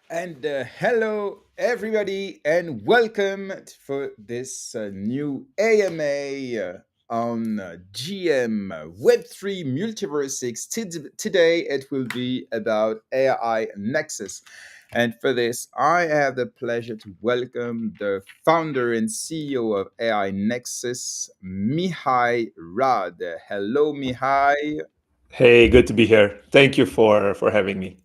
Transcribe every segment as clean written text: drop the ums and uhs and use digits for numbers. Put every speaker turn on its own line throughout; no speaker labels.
And hello, everybody, and welcome for this new AMA on GM Web3 MultiversX. Today it will be about AI Nexus. And for this, I have the pleasure to welcome the founder and CEO of AI Nexus, Mihai Rad. Hello, Mihai.
Hey, good to be here. Thank you for having me.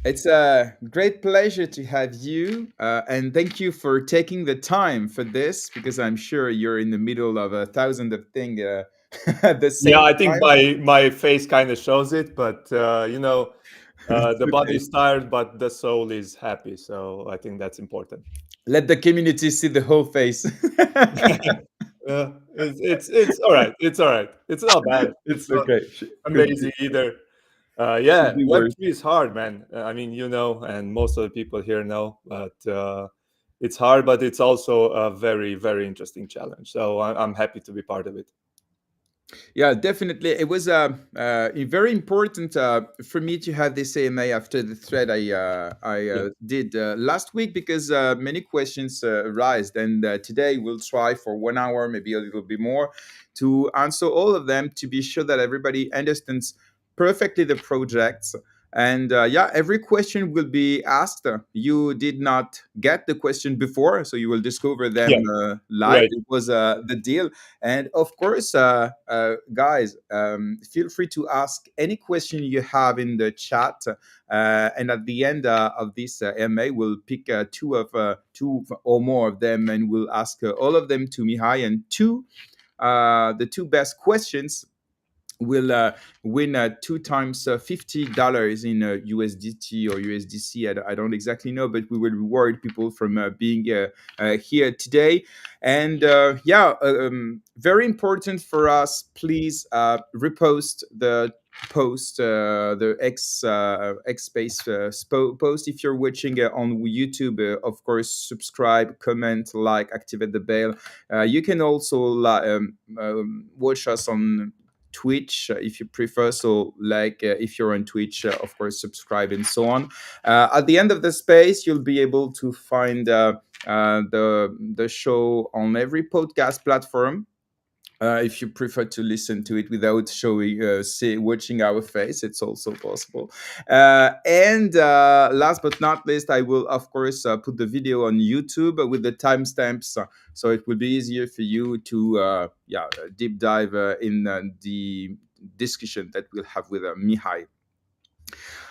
It's a great pleasure to have you, and thank you for taking the time for this because I'm sure you're in the middle of a thousand of things at the
Yeah,
same
I think
time.
my face kind of shows it, but
It's
the body
okay.
is tired, but the soul is happy. So I think that's important.
Let the community see the whole face.
It's all right. It's all right. It's not bad. It's
It's
not
okay.
amazing either.
Could
Yeah,
be worse.
Web3 is hard, man. I mean, you know, and most of the people here know, but it's hard, but it's also a very, very interesting challenge. So I'm happy to be part of it.
Yeah, definitely. It was very important for me to have this AMA after the thread I did last week because many questions arised, and today we'll try for 1 hour, maybe a little bit more, to answer all of them to be sure that everybody understands perfectly the projects. And yeah, every question will be asked. You did not get the question before, so you will discover them
Yeah,
live.
right.
It was the deal. And of course, guys, feel free to ask any question you have in the chat. And at the end of this MA, we'll pick two or more of them, and we'll ask all of them to Mihai. And the two best questions will win two times $50 in USDT or USDC. I don't exactly know, but we will reward people from being here today. And yeah, very important for us. Please repost the post the X space post if you're watching on YouTube. Of course, subscribe, comment, like, activate the bell. You can also watch us on Twitch if you prefer. So, like, if you're on Twitch, of course, subscribe and so on. At the end of the space, you'll be able to find the show on every podcast platform. If you prefer to listen to it without watching our face, it's also possible. And last but not least, I will of course put the video on YouTube with the timestamps, so it will be easier for you to deep dive in the discussion that we'll have with Mihai.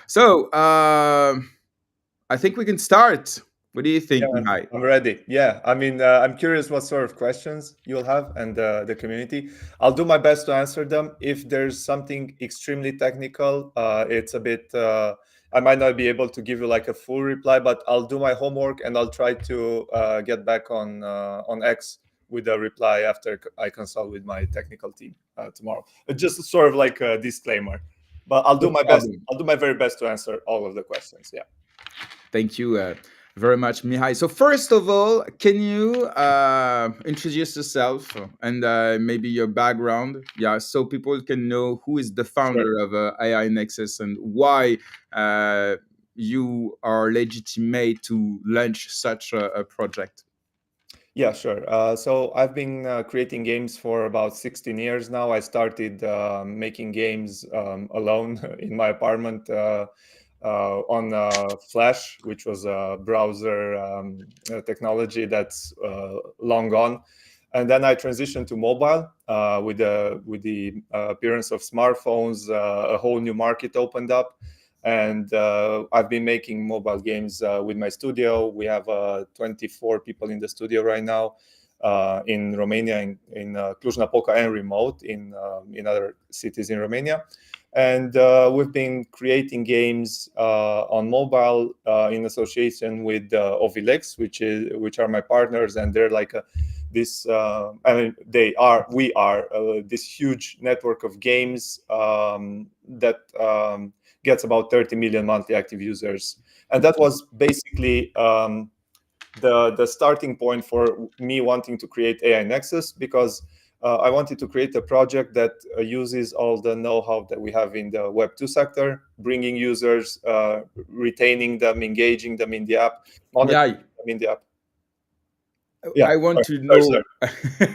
So I think we can start. What do you think,
Yeah,
Mihai?
I'm ready. Yeah, I mean, I'm curious what sort of questions you'll have and the community. I'll do my best to answer them. If there's something extremely technical, it's a bit. I might not be able to give you like a full reply, but I'll do my homework and I'll try to get back on X with a reply after I consult with my technical team tomorrow. Just sort of like a disclaimer, but I'll do
No
my best.
problem.
I'll do my very best to answer all of the questions. Yeah.
Thank you very much, Mihai. So, first of all, can you introduce yourself and maybe your background? Yeah, so people can know who is the
Sure.
founder of AI Nexus and why you are legitimate to launch such a project.
Yeah, sure. So I've been creating games for about 16 years now. I started making games alone in my apartment on Flash, which was a browser technology that's long gone. And then I transitioned to mobile with the appearance of smartphones. A whole new market opened up, and I've been making mobile games with my studio. We have 24 people in the studio right now in Romania, in Cluj-Napoca, and remote in other cities in Romania. And we've been creating games on mobile in association with Ovilex, which are my partners, and they're like this. I mean, we are this huge network of games that gets about 30 million monthly active users. And that was basically the starting point for me wanting to create AI Nexus, because I wanted to create a project that uses all the know-how that we have in the Web2 sector, bringing users, retaining them, engaging them in the app, monetizing
Mihai,
them in the app. Yeah.
I want to
Sorry, sorry.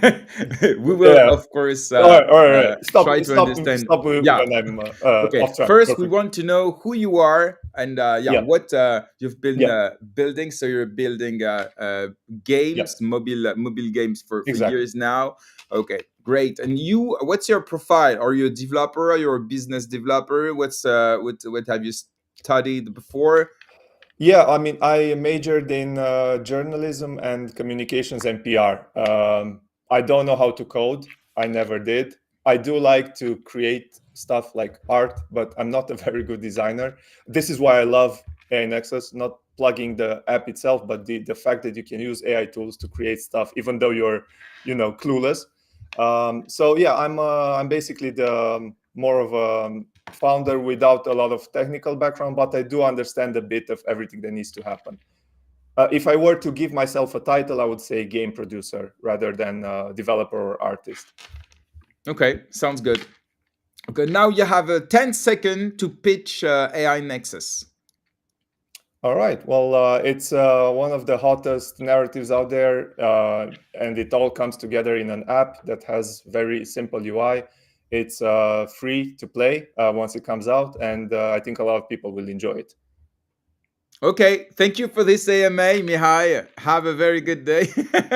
know. We will,
Yeah.
of course,
All right.
try to understand.
Stop me
Yeah.
when I'm
Okay.
off track.
First, we
Perfect.
want to know who you are and yeah,
Yeah.
what you've been
Yeah.
building. So you're building
Yeah.
games, mobile games for
Exactly.
years now. Okay, great. And you, what's your profile? Are you a developer? Are you a business developer? What have you studied before?
Yeah, I mean, I majored in journalism and communications and PR. I don't know how to code. I never did. I do like to create stuff like art, but I'm not a very good designer. This is why I love AI Nexus, not plugging the app itself, but the fact that you can use AI tools to create stuff, even though you're, clueless. So yeah, I'm basically the more of a founder without a lot of technical background, but I do understand a bit of everything that needs to happen. If I were to give myself a title, I would say game producer rather than developer or artist.
Okay, sounds good. Okay, now you have a 10-second to pitch AI Nexus.
All right. Well, it's one of the hottest narratives out there, and it all comes together in an app that has very simple UI. It's free to play once it comes out, and I think a lot of people will enjoy it.
Okay, thank you for this AMA, Mihai. Have a very good day.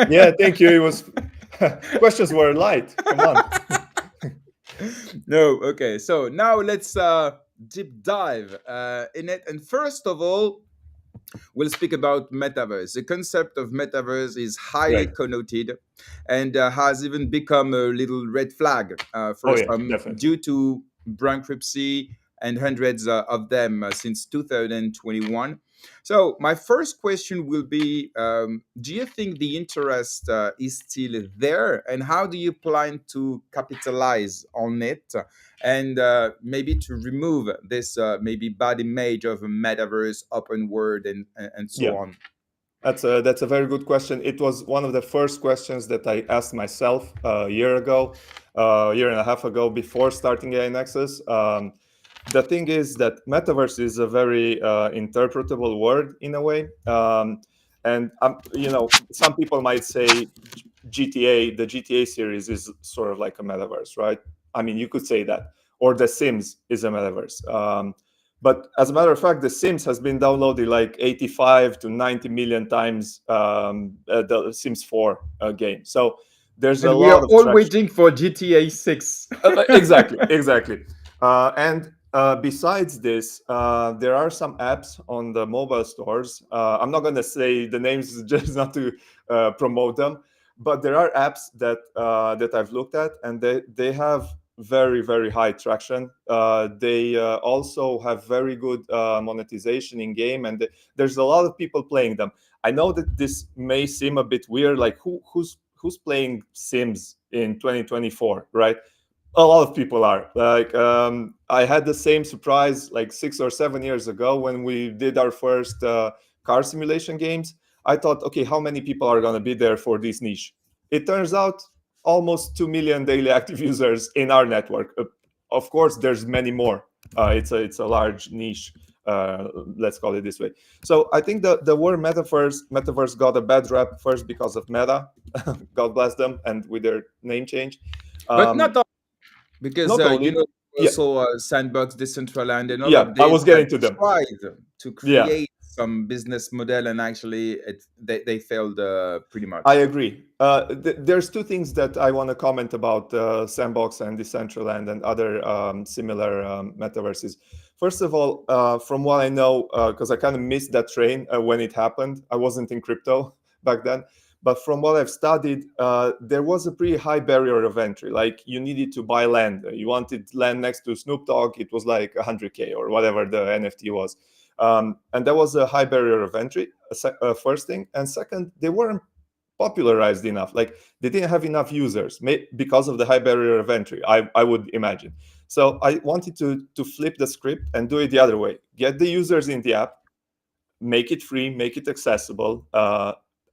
Yeah, thank you. It was questions were light. Come on.
No, okay. So now let's deep dive in it. And first of all, we'll speak about metaverse. The concept of metaverse is highly
Right.
connoted and has even become a little red flag
Oh
for
yeah,
some
definitely.
due to bankruptcy and hundreds of them since 2021. So my first question will be: do you think the interest is still there, and how do you plan to capitalize on it, and maybe to remove this maybe bad image of a metaverse, open world, and so
Yeah.
on?
That's a very good question. It was one of the first questions that I asked myself a year ago, a year and a half ago, before starting AI Nexus. The thing is that metaverse is a very interpretable word in a way, and some people might say GTA, the GTA series, is sort of like a metaverse, right? I mean, you could say that, or The Sims is a metaverse. But as a matter of fact, The Sims has been downloaded like 85 to 90 million times, the Sims 4 game. So there's a
And we are
lot of
all
traction.
waiting for GTA 6.
Exactly. And besides this, there are some apps on the mobile stores. I'm not going to say the names just not to promote them, but there are apps that I've looked at, and they have very very high traction. They also have very good monetization in game, and there's a lot of people playing them. I know that this may seem a bit weird, like who's playing Sims in 2024, right? A lot of people are like, I had the same surprise like 6 or 7 years ago when we did our first car simulation games. I thought, okay, how many people are going to be there for this niche? It turns out almost 2 million daily active users in our network. Of course there's many more. It's a large niche, let's call it this way. So I think the word metaverse got a bad rap, first because of Meta, god bless them, and with their name change.
But
um,
not all, because
Not only, yeah,
also Sandbox, Decentraland, and all
yeah,
of
I
these
was
have
getting to them.
tried to
Yeah,
create some business model, and actually they failed pretty
I
much.
agree. There's two things that I want to comment about Sandbox and Decentraland and other similar metaverses. First of all, from what I know, because I kind of missed that train when it happened, I wasn't in crypto back then. But from what I've studied, there was a pretty high barrier of entry. Like you needed to buy land. You wanted land next to Snoop Dogg, it was like 100K or whatever the NFT was. And that was a high barrier of entry, first thing. And second, they weren't popularized enough. Like they didn't have enough users because of the high barrier of entry, I would imagine. So I wanted to flip the script and do it the other way. Get the users in the app, make it free, make it accessible,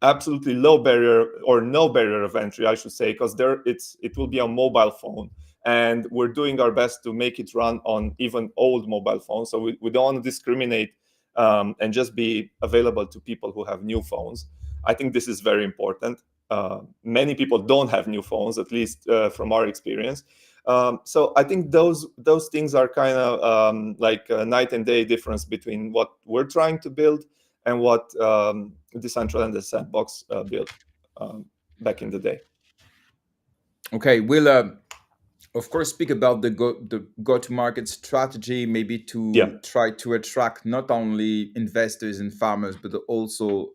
absolutely low barrier or no barrier of entry, I should say, because it will be on mobile phone, and we're doing our best to make it run on even old mobile phones. So we don't want to discriminate, and just be available to people who have new phones. I think this is very important. Many people don't have new phones, at least from our experience. So I think those things are kind of like a night and day difference between what we're trying to build and what Decentraland and the Sandbox built back in the day.
Okay, we'll of course speak about the go to market strategy, maybe
Yeah,
to try to attract not only investors and farmers but also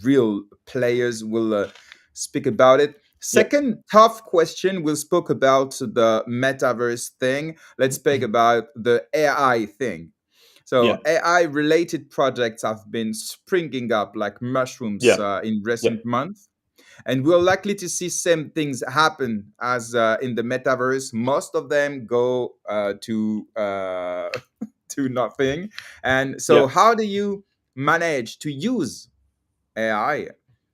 real players. We'll speak about it.
yeah,
Second tough question, we'll speak about the metaverse thing. Let's speak about the AI thing.
yeah,
So AI related projects have been springing up like mushrooms
yeah,
in
yeah,
recent months, and we're likely to see same things happen as in the metaverse. Most of them go to nothing. And
yeah.
so how do you manage to use AI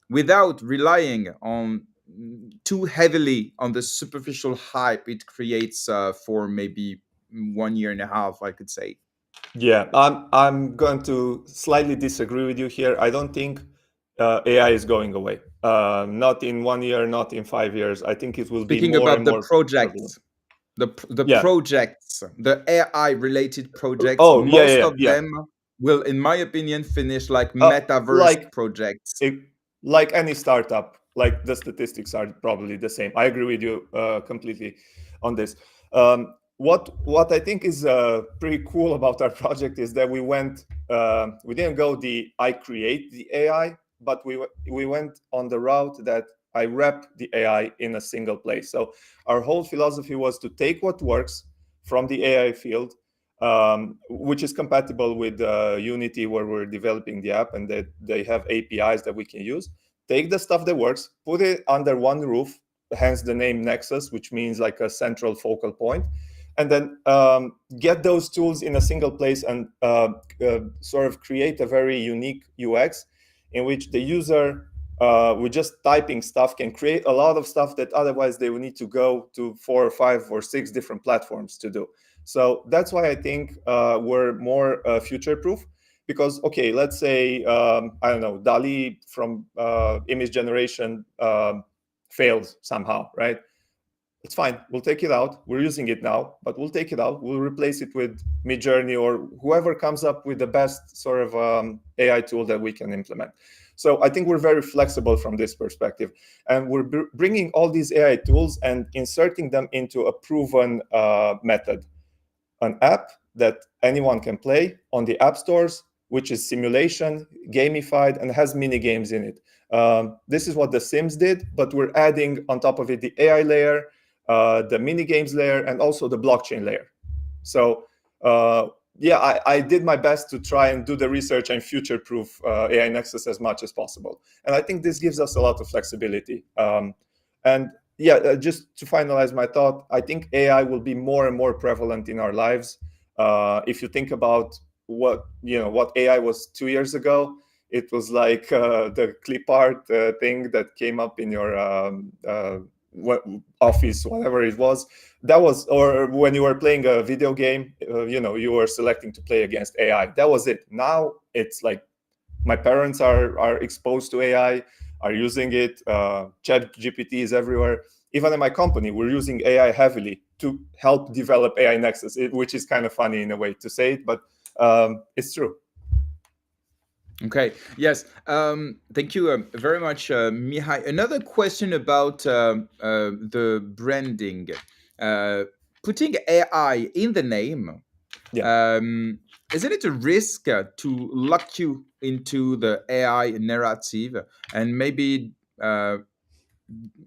without relying on too heavily on the superficial hype it creates for maybe 1 year and a half, I could say?
Yeah, I'm going to slightly disagree with you here. I don't think AI is going away. Not in 1 year, not in 5 years. I think it will be
Speaking
more and
about the
more prevalent.
projects, the
Yeah.
projects, the AI related projects,
Oh, yeah,
most
yeah,
of
yeah.
them will, in my opinion, finish like
Uh,
metaverse
like
projects.
it, like any startup, like the statistics are probably the same. I agree with you completely on this. What I think is pretty cool about our project is that we didn't go the I create the AI, but we went on the route that I wrap the AI in a single place. So our whole philosophy was to take what works from the AI field, which is compatible with Unity, where we're developing the app, and that they have APIs that we can use. Take the stuff that works, put it under one roof, hence the name Nexus, which means like a central focal point, and then get those tools in a single place and sort of create a very unique UX in which the user, with just typing stuff, can create a lot of stuff that otherwise they would need to go to 4 or 5 or 6 different platforms to do. So that's why I think we're more future proof. Because, okay, let's say, I don't know, DALI from image generation fails somehow, right? It's fine. We'll take it out. We're using it now, but we'll take it out. We'll replace it with Midjourney or whoever comes up with the best sort of AI tool that we can implement. So I think we're very flexible from this perspective, and we're bringing all these AI tools and inserting them into a proven method, an app that anyone can play on the app stores, which is simulation, gamified, and has mini games in it. This is what The Sims did, but we're adding on top of it the AI layer, the mini games layer, and also the blockchain layer. So yeah, I did my best to try and do the research and future-proof AI Nexus as much as possible. And I think this gives us a lot of flexibility. And yeah, just to finalize my thought, I think AI will be more and more prevalent in our lives. If you think about what AI was 2 years ago, it was like the clip art thing that came up in your office, whatever it was. That was, or when you were playing a video game, you were selecting to play against AI. That was it. Now it's like my parents are exposed to AI, are using it. Chat GPT is everywhere. Even in my company, we're using AI heavily to help develop AI Nexus, which is kind of funny in a way to say it, but it's true.
Okay. Yes. Thank you very much, Mihai. Another question about the branding. Uh, Putting AI in the name,
Yeah.
isn't it a risk to lock you into the AI narrative and maybe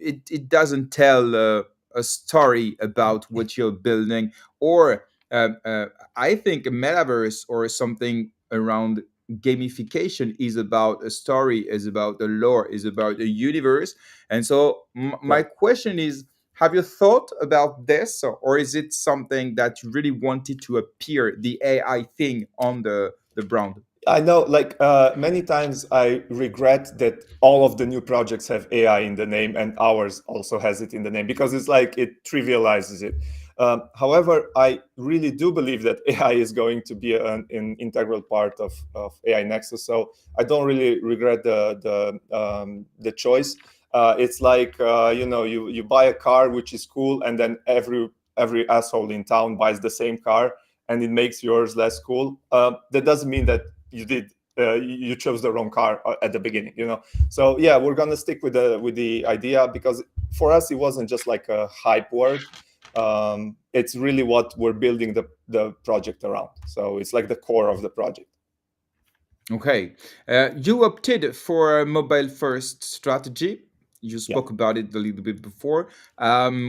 it doesn't tell a story about what you're building? Or I think a metaverse or something around gamification is about a story, is about the lore, is about a universe. And so my
Right.
question is, have you thought about this, or is it something that you really wanted to appear the AI thing on the brand?
I know, like many times I regret that all of the new projects have AI in the name and ours also has it in the name, because it's like it trivializes it. However, I really do believe that AI is going to be an integral part of AI Nexus. So I don't really regret the choice. It's like you buy a car which is cool, and then every asshole in town buys the same car, and it makes yours less cool. That doesn't mean that you chose the wrong car at the beginning. So yeah, we're gonna stick with the idea, because for us it wasn't just like a hype word. It's really what we're building the project around. So it's like the core of the project.
Okay. You opted for a mobile first strategy. You
Yeah.
spoke about it a little bit before,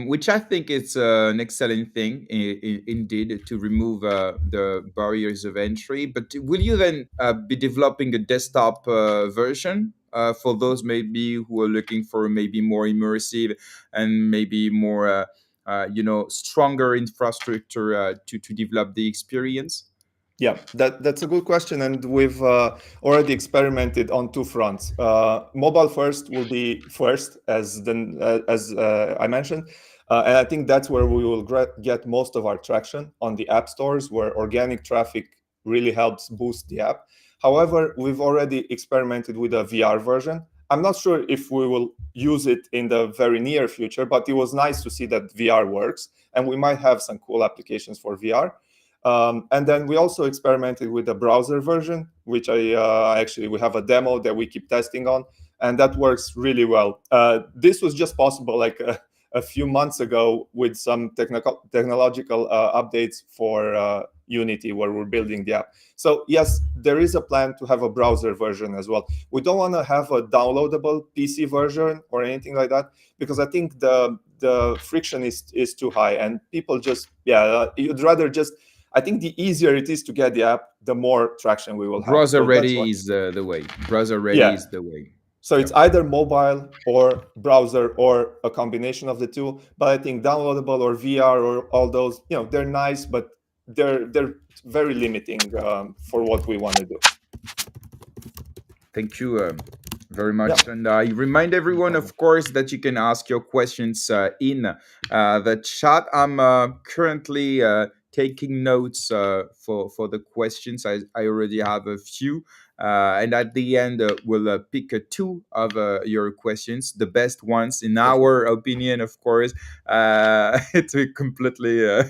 which I think is an excellent thing indeed, to remove the barriers of entry. But will you then be developing a desktop version for those maybe who are looking for maybe more immersive and maybe more, stronger infrastructure to develop the experience?
Yeah, that's a good question, and we've already experimented on two fronts. Mobile first will be first, as I mentioned, and I think that's where we will get most of our traction on the app stores, where organic traffic really helps boost the app. However, we've already experimented with a VR version. I'm not sure if we will use it in the very near future, but it was nice to see that VR works, and we might have some cool applications for VR. And then we also experimented with the browser version, which we have a demo that we keep testing on, and that works really well. This was just possible like a few months ago with some technological updates for Unity, where we're building the app. So yes, there is a plan to have a browser version as well. We don't want to have a downloadable PC version or anything like that, because I think the friction is too high, and people just you'd rather just. I think the easier it is to get the app, the more traction we will have.
Browser
So that's why.
ready is the way. Browser ready
Yeah.
is the way.
So
Yeah.
it's either mobile or browser or a combination of the two. But I think downloadable or VR or all those, they're nice, but they're very limiting for what we want to do.
Thank you very
Yeah.
much. And I remind
No
everyone,
problem.
of course, that you can ask your questions in the chat. I'm currently taking notes for the questions. I already have a few. And at the end, we'll pick two of your questions, the best ones, in
Perfect.
our opinion, of course, to completely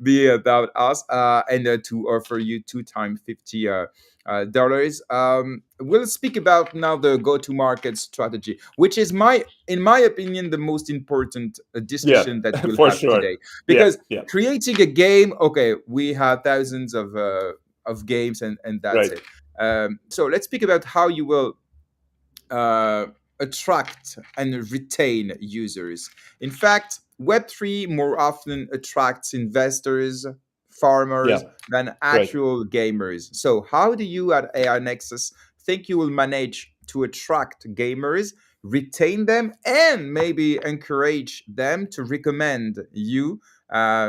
be about us, and to offer you 2 times 50 dollars. We'll speak about now the go-to-market strategy, which is in my opinion, the most important
Yeah,
discussion that we'll
for
have
sure.
today.
Yeah,
Because
yeah,
creating a game, okay, we have thousands of games, and that's
right.
it. So let's speak about how you will uh, attract and retain users. In fact, Web3 more often attracts investors,
Yeah,
farmers, than
right.
actual gamers. So, how do you at AI Nexus think you will manage to attract gamers, retain them, and maybe encourage them to recommend you,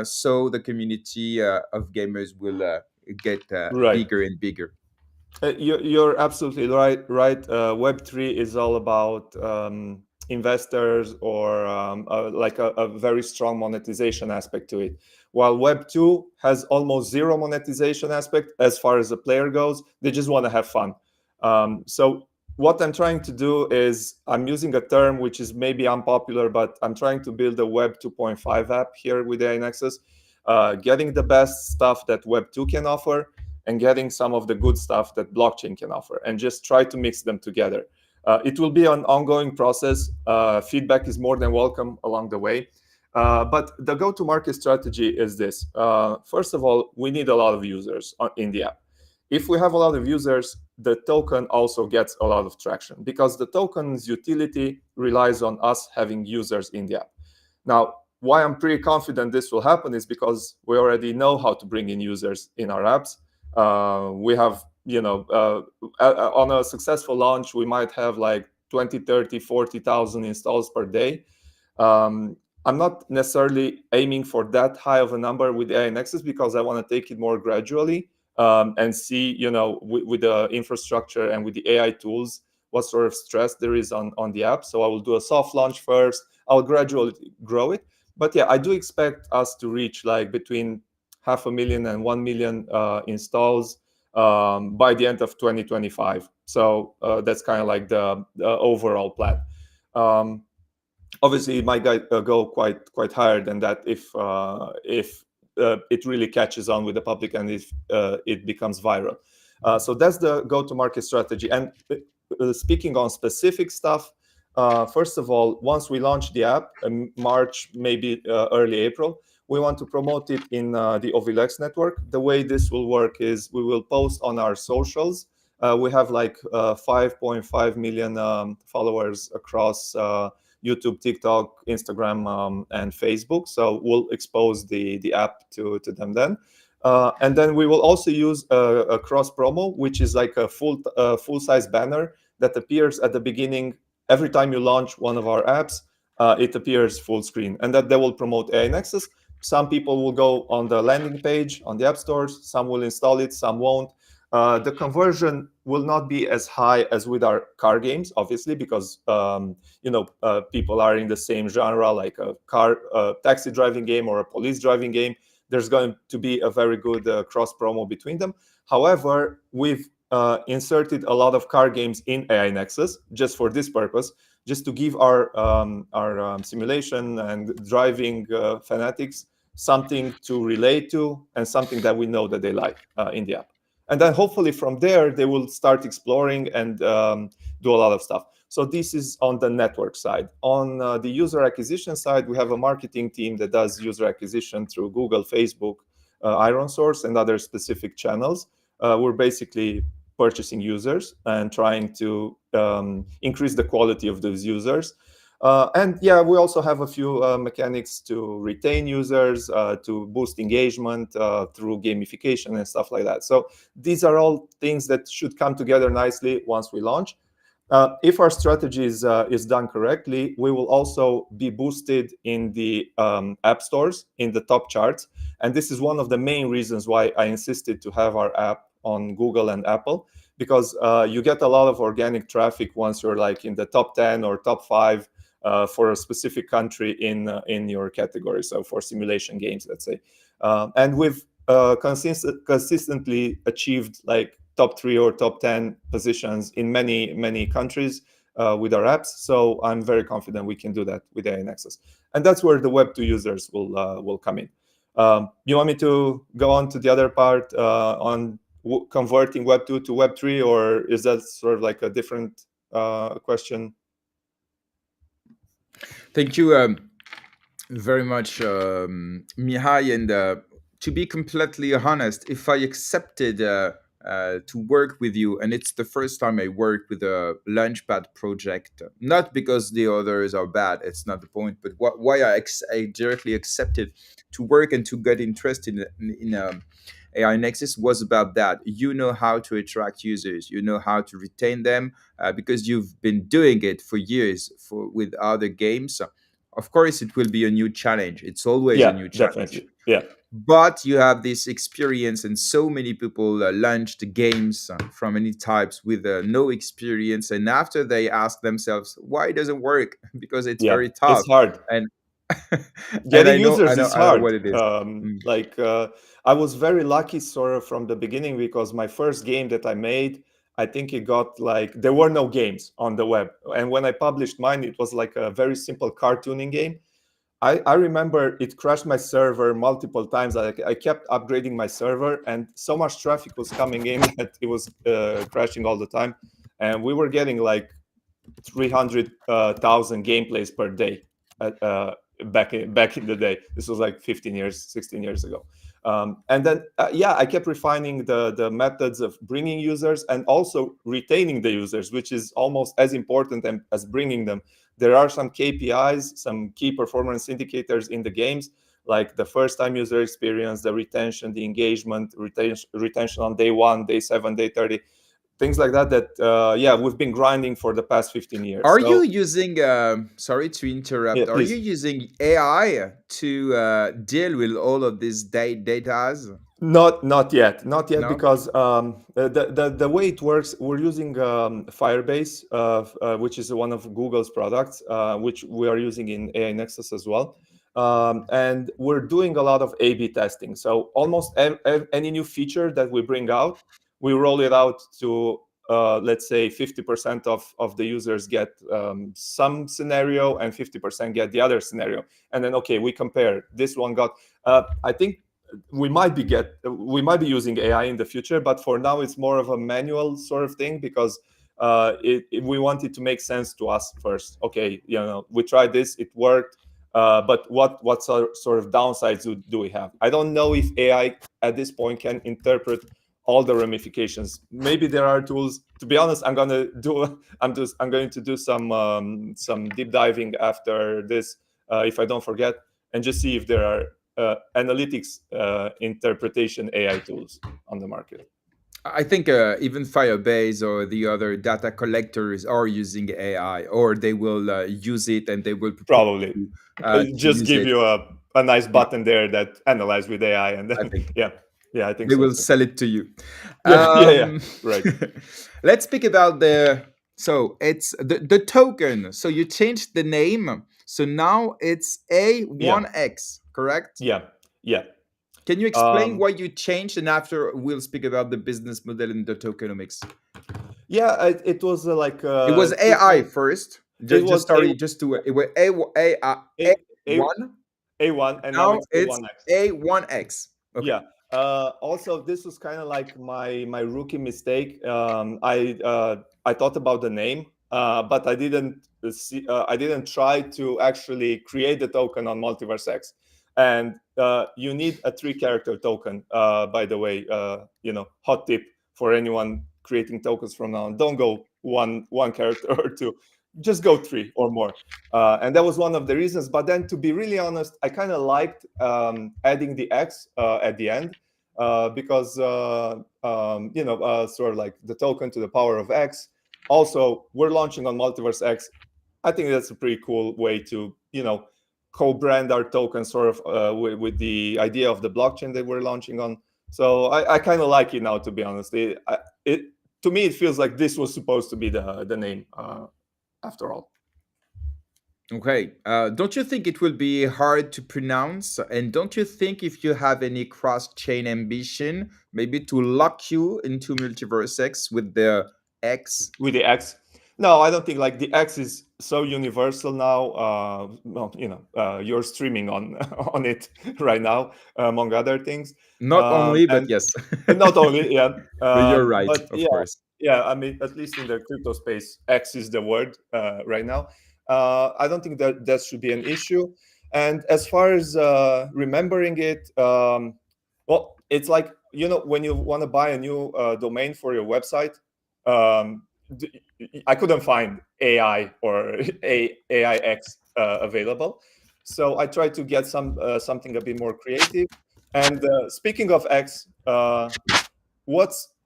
so the community of gamers will get
Right.
bigger and bigger?
You're absolutely right. Right. Web3 is all about investors or like a very strong monetization aspect to it. While Web2 has almost zero monetization aspect as far as the player goes, they just want to have fun. So what I'm trying to do is I'm using a term which is maybe unpopular, but I'm trying to build a Web 2.5 app here with AI Nexus, getting the best stuff that Web 2 can offer and getting some of the good stuff that blockchain can offer, and just try to mix them together. It will be an ongoing process. Feedback is more than welcome along the way. But the go-to-market strategy is this. First of all, we need a lot of users in the app. If we have a lot of users, the token also gets a lot of traction, because the token's utility relies on us having users in the app. Now, why I'm pretty confident this will happen is because we already know how to bring in users in our apps. We have, on a successful launch, we might have like 20, 30, 40,000 installs per day. I'm not necessarily aiming for that high of a number with AI Nexus, because I want to take it more gradually, and see, with the infrastructure and with the AI tools, what sort of stress there is on the app. So I will do a soft launch first. I'll gradually grow it. But yeah, I do expect us to reach like between 500,000 and 1 million installs by the end of 2025. So that's kind of like the overall plan. Um, Obviously, it might go quite higher than that if it really catches on with the public and if it becomes viral. So that's the go-to-market strategy. And speaking on specific stuff, first of all, once we launch the app in March, maybe early April, we want to promote it in the OVLX network. The way this will work is we will post on our socials. We have like 5.5 million followers across YouTube, TikTok, Instagram, and Facebook. So we'll expose the app to them then. And then we will also use a cross promo, which is like a full size banner that appears at the beginning every time you launch one of our apps. It appears full screen, and that they will promote AI Nexus. Some people will go on the landing page on the app stores. Some will install it. Some won't. The conversion will not be as high as with our car games, obviously, because people are in the same genre, like a taxi driving game or a police driving game. There's going to be a very good cross promo between them. However, we've inserted a lot of car games in AI Nexus just for this purpose, just to give our simulation and driving fanatics something to relate to and something that we know that they like in the app. And then hopefully from there, they will start exploring and do a lot of stuff. So this is on the network side. On the user acquisition side, we have a marketing team that does user acquisition through Google, Facebook, Iron Source, and other specific channels. We're basically purchasing users and trying to increase the quality of those users. And yeah, we also have a few mechanics to retain users, to boost engagement through gamification and stuff like that. So these are all things that should come together nicely once we launch. If our strategy is done correctly, we will also be boosted in the app stores in the top charts. And this is one of the main reasons why I insisted to have our app on Google and Apple, because you get a lot of organic traffic once you're like in the top 10 or top 5 for a specific country in your category. So for simulation games, let's say. And we've consistently achieved like top 3 or top 10 positions in many countries with our apps. So I'm very confident we can do that with AI Nexus. And that's where the Web2 users will come in. You want me to go on to the other part on converting Web2 to Web3, or is that sort of like a different question?
Thank you very much, Mihai. And to be completely honest, if I accepted to work with you, and it's the first time I work with a launchpad project, not because the others are bad, it's not the point, but why I directly accepted to work and to get interested in AI Nexus was about that. You know how to attract users, you know how to retain them, because you've been doing it for years with other games. Of course, it will be a new challenge. It's always a
Yeah,
new challenge.
definitely. Yeah.
But you have this experience, and so many people launched games from any types with no experience, and after they ask themselves why it doesn't work, because it's
Yeah,
very
it's
tough.
hard.
And and
Getting users is
I know
hard.
what it is. Mm.
I was very lucky sort of from the beginning, because my first game that I made, I think it got like, there were no games on the web. And when I published mine, it was like a very simple cartooning game. I remember it crashed my server multiple times. I kept upgrading my server, and so much traffic was coming in that it was crashing all the time. And we were getting like 300,000 gameplays per day back in the day. This was like 15 years, 16 years ago. And then, yeah, I kept refining the methods of bringing users and also retaining the users, which is almost as important as bringing them. There are some KPIs, some key performance indicators in the games, like the first time user experience, the retention, the engagement, retention on day 1, day 7, day 30, things like that, yeah, we've been grinding for the past 15 years.
Are you
So
using, sorry to
yeah,
interrupt, are you
please.
using AI to deal with all of these data?
Not yet,
No?
because the way it works, we're using Firebase, which is one of Google's products, which we are using in AI Nexus as well. And we're doing a lot of A/B testing. So almost any new feature that we bring out, we roll it out to let's say 50% of the users get some scenario and 50% get the other scenario. And then, okay, we compare. This one got, I think we might be using AI in the future, but for now it's more of a manual sort of thing, because we want it to make sense to us first. Okay, we tried this, it worked, but what sort of downsides do we have? I don't know if AI at this point can interpret all the ramifications. Maybe there are tools. To be honest, I'm going to do some deep diving after this, if I don't forget, and just see if there are analytics interpretation AI tools on the market.
I think even Firebase or the other data collectors are using AI, or they will use it and they will propose
Probably
to
just
use
give
it.
you a nice
Yeah,
button there that analyze with AI, and
I
then
think
yeah, I think
they
so
will
too.
sell it to you.
Yeah,
Um,
right.
let's speak about so it's the token. So you changed the name. So now it's
Yeah,
A1X, correct?
yeah, yeah.
Can you explain
Um,
why you changed? And after we'll speak about the business model and the tokenomics.
yeah, it was like
It was
two
AI
main.
first.
It
Just
was
sorry, just to it was
a a
A1.
A1, and now
Now
it's
it's
A1X.
A1X. Okay.
Yeah. Also, this was kind of like my rookie mistake. I thought about the name, but I didn't try to actually create the token on MultiversX, and you need a 3-character token. By the way, hot tip for anyone creating tokens from now on: don't go one character or two, just go 3 or more. And that was one of the reasons. But then, to be really honest, I kind of liked adding the X at the end, because sort of like the token to the power of X. Also, we're launching on Multiverse X. I think that's a pretty cool way to co-brand our token, sort of with the idea of the blockchain that we're launching on. So I kind of like it now, to be honest. It to me, it feels like this was supposed to be the name, after all.
Okay. Don't you think it will be hard to pronounce? And don't you think if you have any cross-chain ambition, maybe to lock you into Multiverse X with the X?
With the X. No, I don't think, like, the X is so universal now. Well, you're streaming on on it right now, among other things.
Not only, but
And
yes.
not only, yeah,
But you're right,
but
of course.
yeah. I mean, at least in the crypto space, X is the word right now. I don't think that should be an issue. And as far as remembering it, well, it's like, when you want to buy a new domain for your website. Um, I couldn't find AI or AIX available, so I tried to get something a bit more creative. And speaking of X, I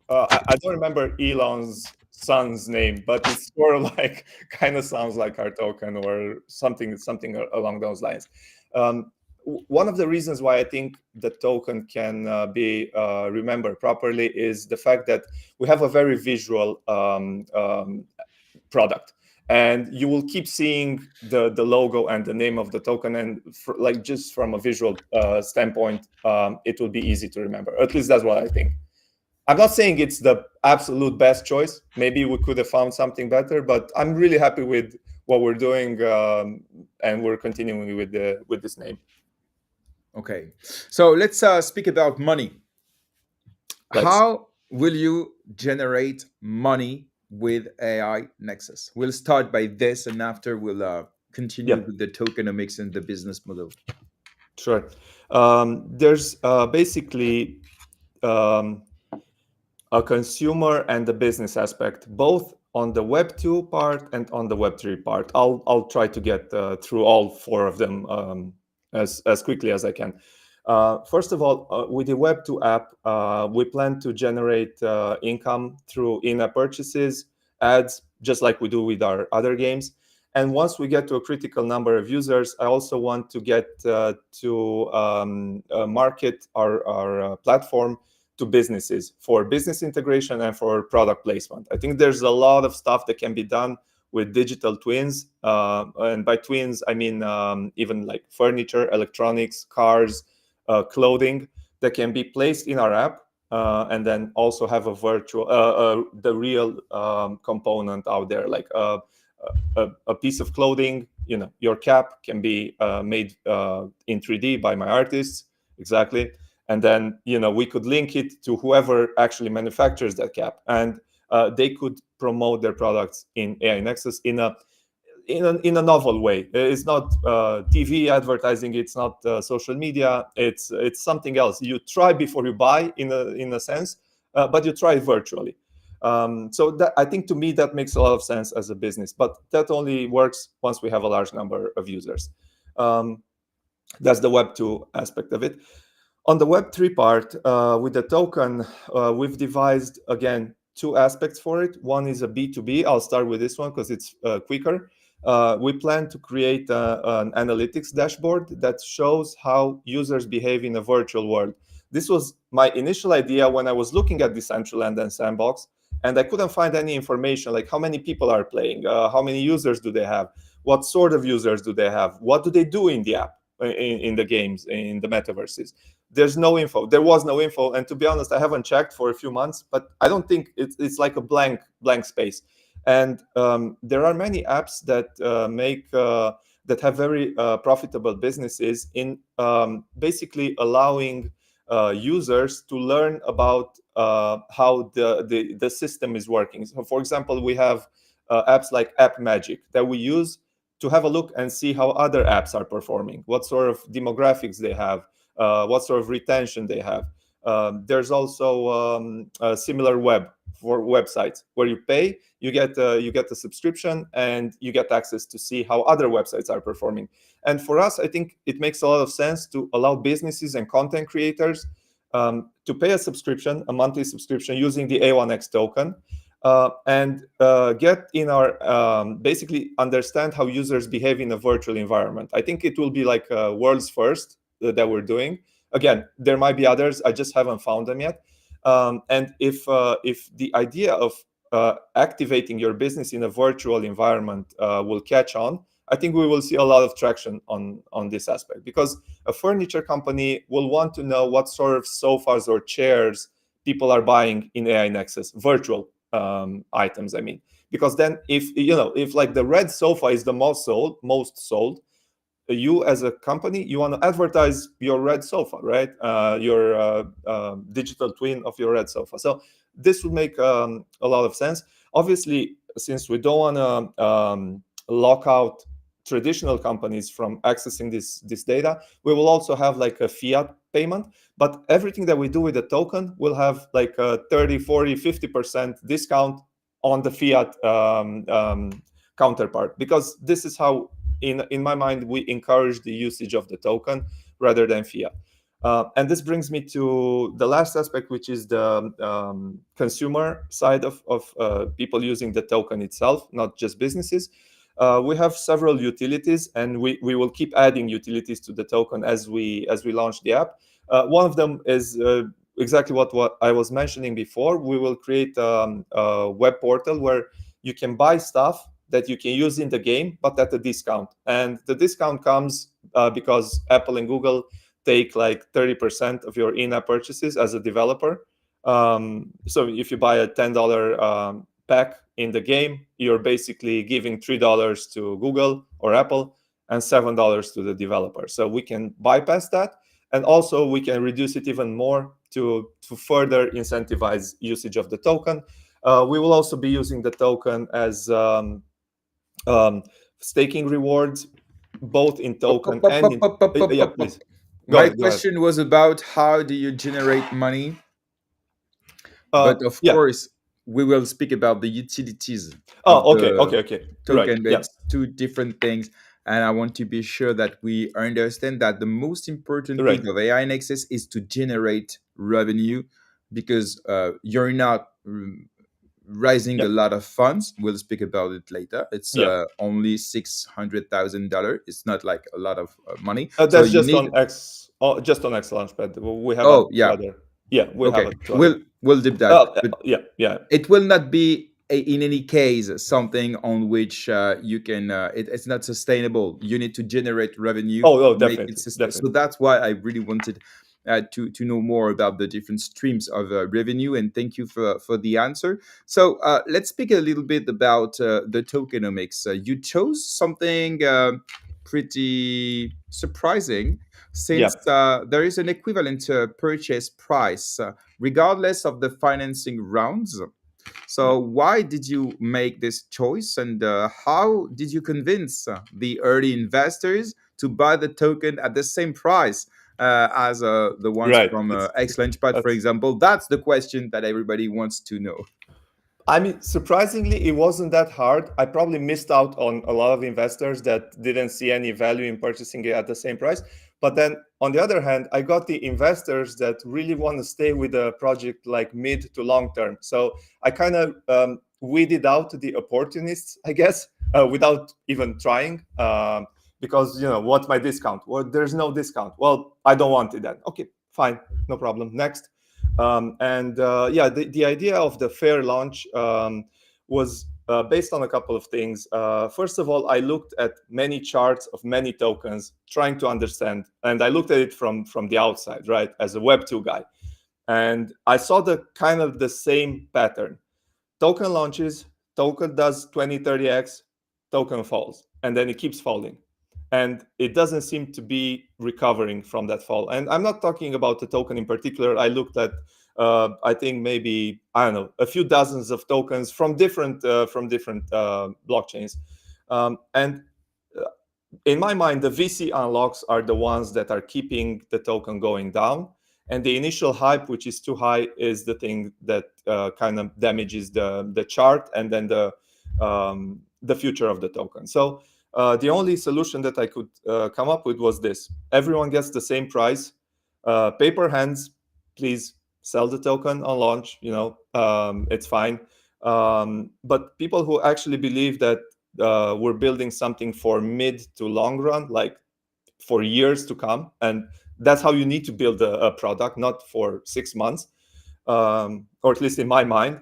don't remember Elon's son's name, but it's sort of like kind of sounds like our token or something along those lines. One of the reasons why I think the token can be remembered properly is the fact that we have a very visual product, and you will keep seeing the logo and the name of the token, and like, just from a visual standpoint, it will be easy to remember. At least that's what I think. I'm not saying it's the absolute best choice. Maybe we could have found something better, but I'm really happy with what we're doing, and we're continuing with this name.
Okay. So let's speak about money.
Let's.
How will you generate money with AI Nexus? We'll start by this, and after we'll continue
Yeah,
with the tokenomics and the business model.
sure. There's basically um, a consumer and the business aspect, both on the Web 2 part and on the Web 3 part. I'll try to get through all 4 of them as quickly as I can. First of all, with the Web 2 app, we plan to generate income through in-app purchases, ads, just like we do with our other games. And once we get to a critical number of users, I also want to get to market our platform to businesses for business integration and for product placement. I think there's a lot of stuff that can be done with digital twins, and by twins I mean even like furniture, electronics, cars, clothing, that can be placed in our app, and then also have a virtual the real component out there, like a piece of clothing. Your cap can be made in 3D by my artists, exactly. And then we could link it to whoever actually manufactures that cap, and they could promote their products in AI Nexus in a novel way. It's not TV advertising. It's not social media. It's something else. You try before you buy, in a sense, but you try it virtually. So that, I think, to me, that makes a lot of sense as a business. But that only works once we have a large number of users. That's the Web2 aspect of it. On the Web3 part, with the token, we've devised, again, two aspects for it. One is a B2B. I'll start with this one because it's quicker. We plan to create an analytics dashboard that shows how users behave in a virtual world. This was my initial idea when I was looking at Decentraland and Sandbox, and I couldn't find any information, like how many people are playing, how many users do they have, what sort of users do they have, what do they do in the app, in the games, in the metaverses. There's no info. There was no info, and to be honest, I haven't checked for a few months, but I don't think it's like a blank space. And there are many apps that that have very profitable businesses in basically allowing users to learn about how the system is working. So, for example, we have apps like App Magic that we use to have a look and see how other apps are performing, what sort of demographics they have, what sort of retention they have. There's also a similar web for websites where you pay, you get a subscription, and you get access to see how other websites are performing. And for us, I think it makes a lot of sense to allow businesses and content creators to pay a subscription, a monthly subscription, using the A1X token, and get in our basically understand how users behave in a virtual environment. I think it will be like a world's first that we're doing. Again, there might be others. I just haven't found them yet. And if the idea of activating your business in a virtual environment will catch on, I think we will see a lot of traction on this aspect, because a furniture company will want to know what sort of sofas or chairs people are buying in AI Nexus, virtual items. I mean, because then if like the red sofa is the most sold, you as a company, you want to advertise your red sofa, right? Your digital twin of your red sofa. So this would make a lot of sense. Obviously, since we don't want to lock out traditional companies from accessing this data, we will also have like a fiat payment. But everything that we do with the token will have like a 30, 40, 50% discount on the fiat counterpart, because this is how, in my mind, we encourage the usage of the token rather than fiat. And this brings me to the last aspect, which is the consumer side of people using the token itself, not just businesses. We have several utilities, and we will keep adding utilities to the token as we launch the app. One of them is exactly what I was mentioning before. We will create a web portal where you can buy stuff that you can use in the game, but at a discount. And the discount comes because Apple and Google take like 30% of your in-app purchases as a developer. So if you buy a $10 pack in the game, you're basically giving $3 to Google or Apple and $7 to the developer. So we can bypass that. And also we can reduce it even more to further incentivize usage of the token. We will also be using the token as staking rewards, both in token and in... Yeah, please.
My question was about how do you generate money? But of course, we will speak about the utilities of
okay.
token.
Right.
It's two different things. And I want to be sure that we understand that the most important thing of AI Nexus is to generate revenue, because you're not raising a lot of funds. We'll speak about it later. It's only $600,000. It's not like a lot of money.
That's so just on X, just on X Launchpad. We have
we have
it.
We'll deep dive.
Yeah.
It will not be in any case something on which you can it's not sustainable. You need to generate revenue
Oh,
to make it
definitely,
so
definitely.
that's why I really wanted to know more about the different streams of revenue, and thank you for the answer. So let's speak a little bit about the tokenomics. You chose something pretty surprising,
Yeah.
since there is an equivalent purchase price regardless of the financing rounds.
Yeah.
So, why did you make this choice, and how did you convince the early investors to buy the token at the same price as the ones
Right.
from
It's
xLaunchpad, for
that's
example? That's the question that everybody wants to know.
I mean, surprisingly, it wasn't that hard. I probably missed out on a lot of investors that didn't see any value in purchasing it at the same price. But then, on the other hand, I got the investors that really want to stay with the project like mid to long term. So I kind of weeded out the opportunists, I guess, without even trying. Because what's my discount? Well, there's no discount. Well, I don't want it then. Okay, fine, no problem. Next. And yeah, the idea of the fair launch was based on a couple of things. First of all, I looked at many charts of many tokens, trying to understand, and I looked at it from the outside, right, as a Web2 guy, and I saw the kind of the same pattern. Token launches, token does 20, 30x, token falls, and then it keeps falling. And it doesn't seem to be recovering from that fall. And I'm not talking about the token in particular. I looked at, I think maybe, I don't know, a few dozens of tokens from different blockchains. And in my mind, the VC unlocks are the ones that are keeping the token going down. And the initial hype, which is too high, is the thing that kind of damages the chart and then the future of the token. So the only solution that I could come up with was this: everyone gets the same price. Paper hands, please sell the token on launch. It's fine. But people who actually believe that we're building something for mid to long run, like for years to come, and that's how you need to build a product, not for 6 months, or at least in my mind.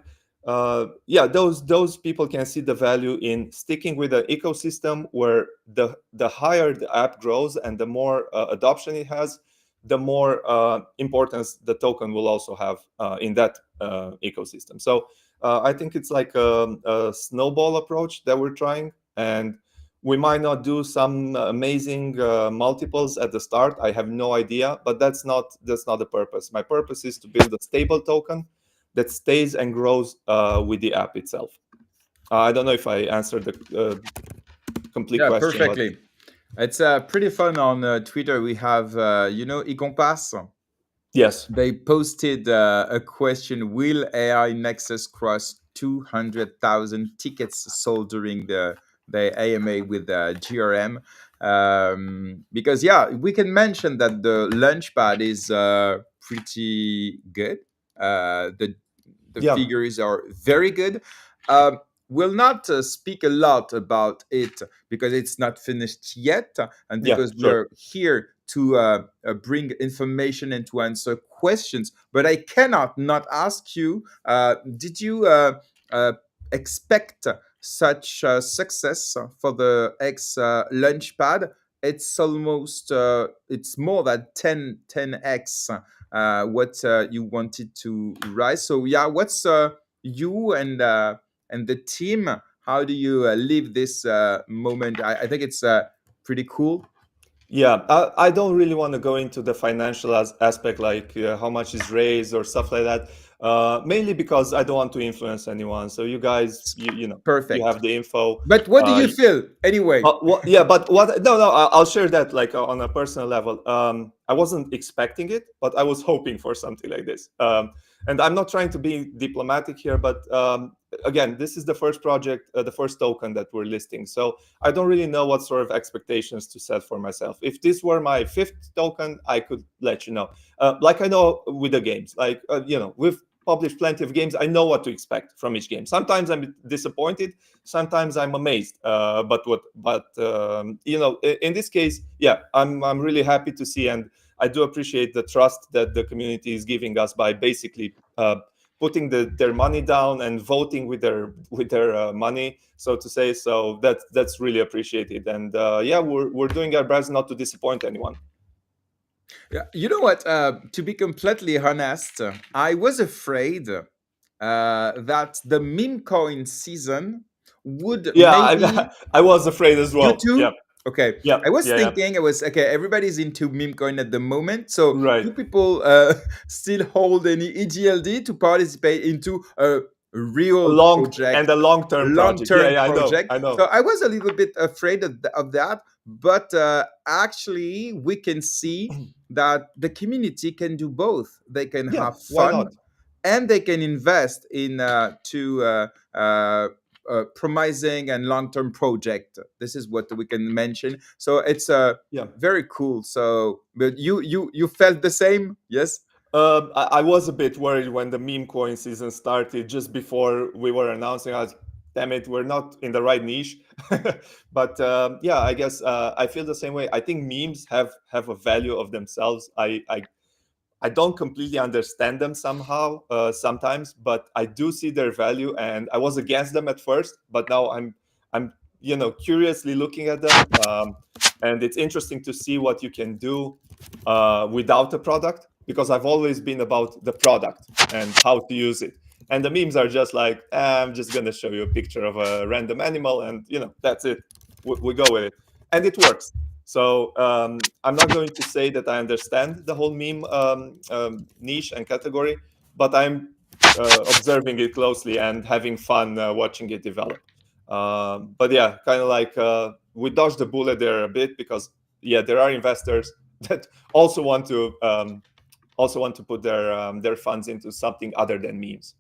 Yeah, those people can see the value in sticking with an ecosystem where the higher the app grows and the more adoption it has, the more importance the token will also have in that ecosystem. So I think it's like a snowball approach that we're trying, and we might not do some amazing multiples at the start. I have no idea, but that's not the purpose. My purpose is to build a stable token that stays and grows with the app itself. I don't know if I answered the complete
Yeah,
question, but
perfectly. It's pretty fun on Twitter. We have, Icompass.
yes.
They posted a question: will AI Nexus cross 200,000 tickets sold during the AMA with GRM? Because, yeah, we can mention that the Launchpad is pretty good. The
Yeah,
figures are very good. Um, we'll not speak a lot about it because it's not finished yet, and
yeah,
because we
sure.
are here to bring information and to answer questions. But I cannot not ask you: did you uh, expect such success for the X Launchpad? It's almost it's more than 10x what you wanted to rise. So, yeah, what's you and the team? How do you live this moment? I think it's pretty cool.
Yeah, I don't really want to go into the financial aspect, like how much is raised or stuff like that. Mainly because I don't want to influence anyone. So you guys, you
Perfect.
have the info.
But what do
Uh,
you feel anyway?
yeah, but what? No, no, I'll share that like on a personal level. I wasn't expecting it, but I was hoping for something like this. And I'm not trying to be diplomatic here, but again, this is the first project, the first token that we're listing. So I don't really know what sort of expectations to set for myself. If this were my fifth token, I could let you know. Like I know with the games, like we've published plenty of games. I know what to expect from each game. Sometimes I'm disappointed, sometimes I'm amazed. In this case, yeah, I'm really happy to see, and I do appreciate the trust that the community is giving us by basically putting their money down and voting with their money, so to say. So that's really appreciated. And yeah, we're doing our best not to disappoint anyone.
Yeah, you know what? To be completely honest, I was afraid that the meme coin season would
Yeah,
maybe.
I was afraid as
You
well.
too?
Yep.
Okay.
Yep.
I was
Yeah. Yeah.
thinking, I was okay, everybody's into meme coin at the moment. So
Right.
do people still hold any EGLD to participate into a real project,
A long-term project. Yeah.
long-term
Yeah. I know.
project?
I know.
So I was a little bit afraid of that, but actually we can see that the community can do both. They can
Yeah.
have
Why
fun
not?
and they can invest in promising and long-term project. This is what we can mention. So it's
Yeah.
very cool. So, but you felt the same, yes?
I was a bit worried when the meme coin season started, just before we were announcing. I was, damn it, we're not in the right niche. But yeah, I guess I feel the same way. I think memes have a value of themselves. I don't completely understand them somehow sometimes, but I do see their value, and I was against them at first, but now I'm curiously looking at them, and it's interesting to see what you can do without a product, because I've always been about the product and how to use it. And the memes are just like, I'm just gonna show you a picture of a random animal, and that's it. We go with it, and it works. So I'm not going to say that I understand the whole meme niche and category, but I'm observing it closely and having fun watching it develop. But yeah, kind of like we dodged the bullet there a bit, because yeah, there are investors that also want to put their funds into something other than memes.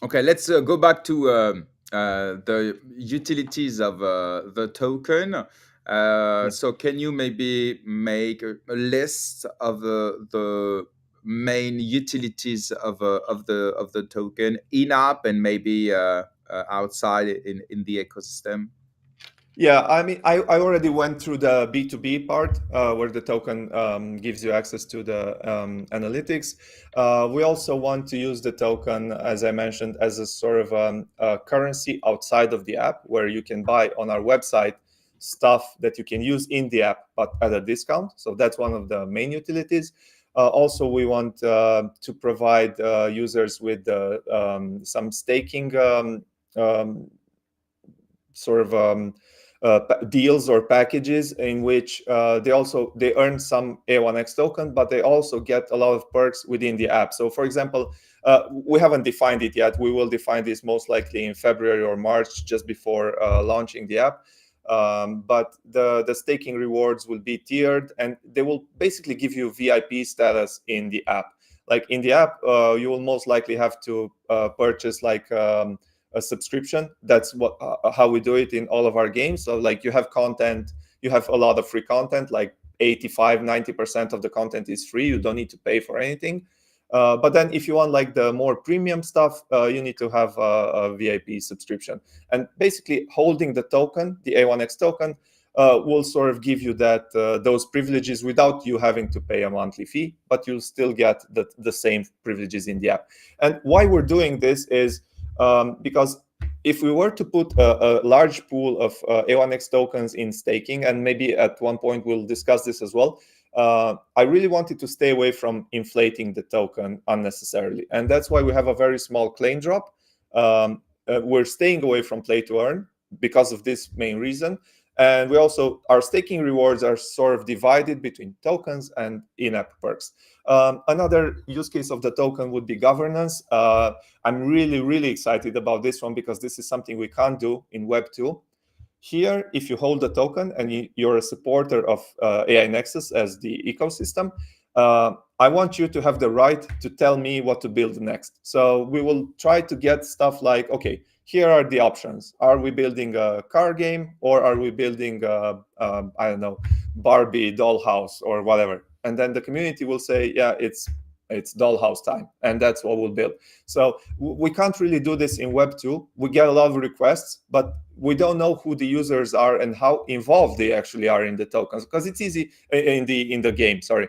Okay, let's go back to the utilities of the token.
Yeah.
So, can you maybe make a list of the main utilities of the token in app and maybe outside in the ecosystem?
Yeah, I mean, I already went through the B2B part where the token gives you access to the analytics. We also want to use the token, as I mentioned, as a sort of a currency outside of the app, where you can buy on our website stuff that you can use in the app, but at a discount. So that's one of the main utilities. Also, we want to provide users with some staking um, sort of deals or packages, in which they earn some A1X token, but they also get a lot of perks within the app. So for example, we haven't defined it yet. We will define this most likely in February or March, just before launching the app. But the staking rewards will be tiered, and they will basically give you VIP status in the app. Like in the app, you will most likely have to purchase like a subscription. That's what how we do it in all of our games. So like you have content, you have a lot of free content, like 85-90% of the content is free. You don't need to pay for anything. But then if you want like the more premium stuff, you need to have a VIP subscription. And basically holding the token, the A1X token, will sort of give you those privileges without you having to pay a monthly fee, but you'll still get the same privileges in the app. And why we're doing this is because if we were to put a large pool of A1X tokens in staking, and maybe at one point we'll discuss this as well, I really wanted to stay away from inflating the token unnecessarily. And that's why we have a very small claim drop. We're staying away from play to earn because of this main reason. And we also, our staking rewards are sort of divided between tokens and in-app perks. Another use case of the token would be governance. I'm really, really excited about this one, because this is something we can't do in Web 2. Here, if you hold the token and you're a supporter of AI Nexus as the ecosystem, I want you to have the right to tell me what to build next. So we will try to get stuff like, okay, here are the options. Are we building a car game, or are we building, I don't know, Barbie dollhouse or whatever? And then the community will say, yeah, it's dollhouse time, and that's what we'll build. So we can't really do this in Web 2. We get a lot of requests, but we don't know who the users are and how involved they actually are in the tokens, because it's easy in the game. Sorry,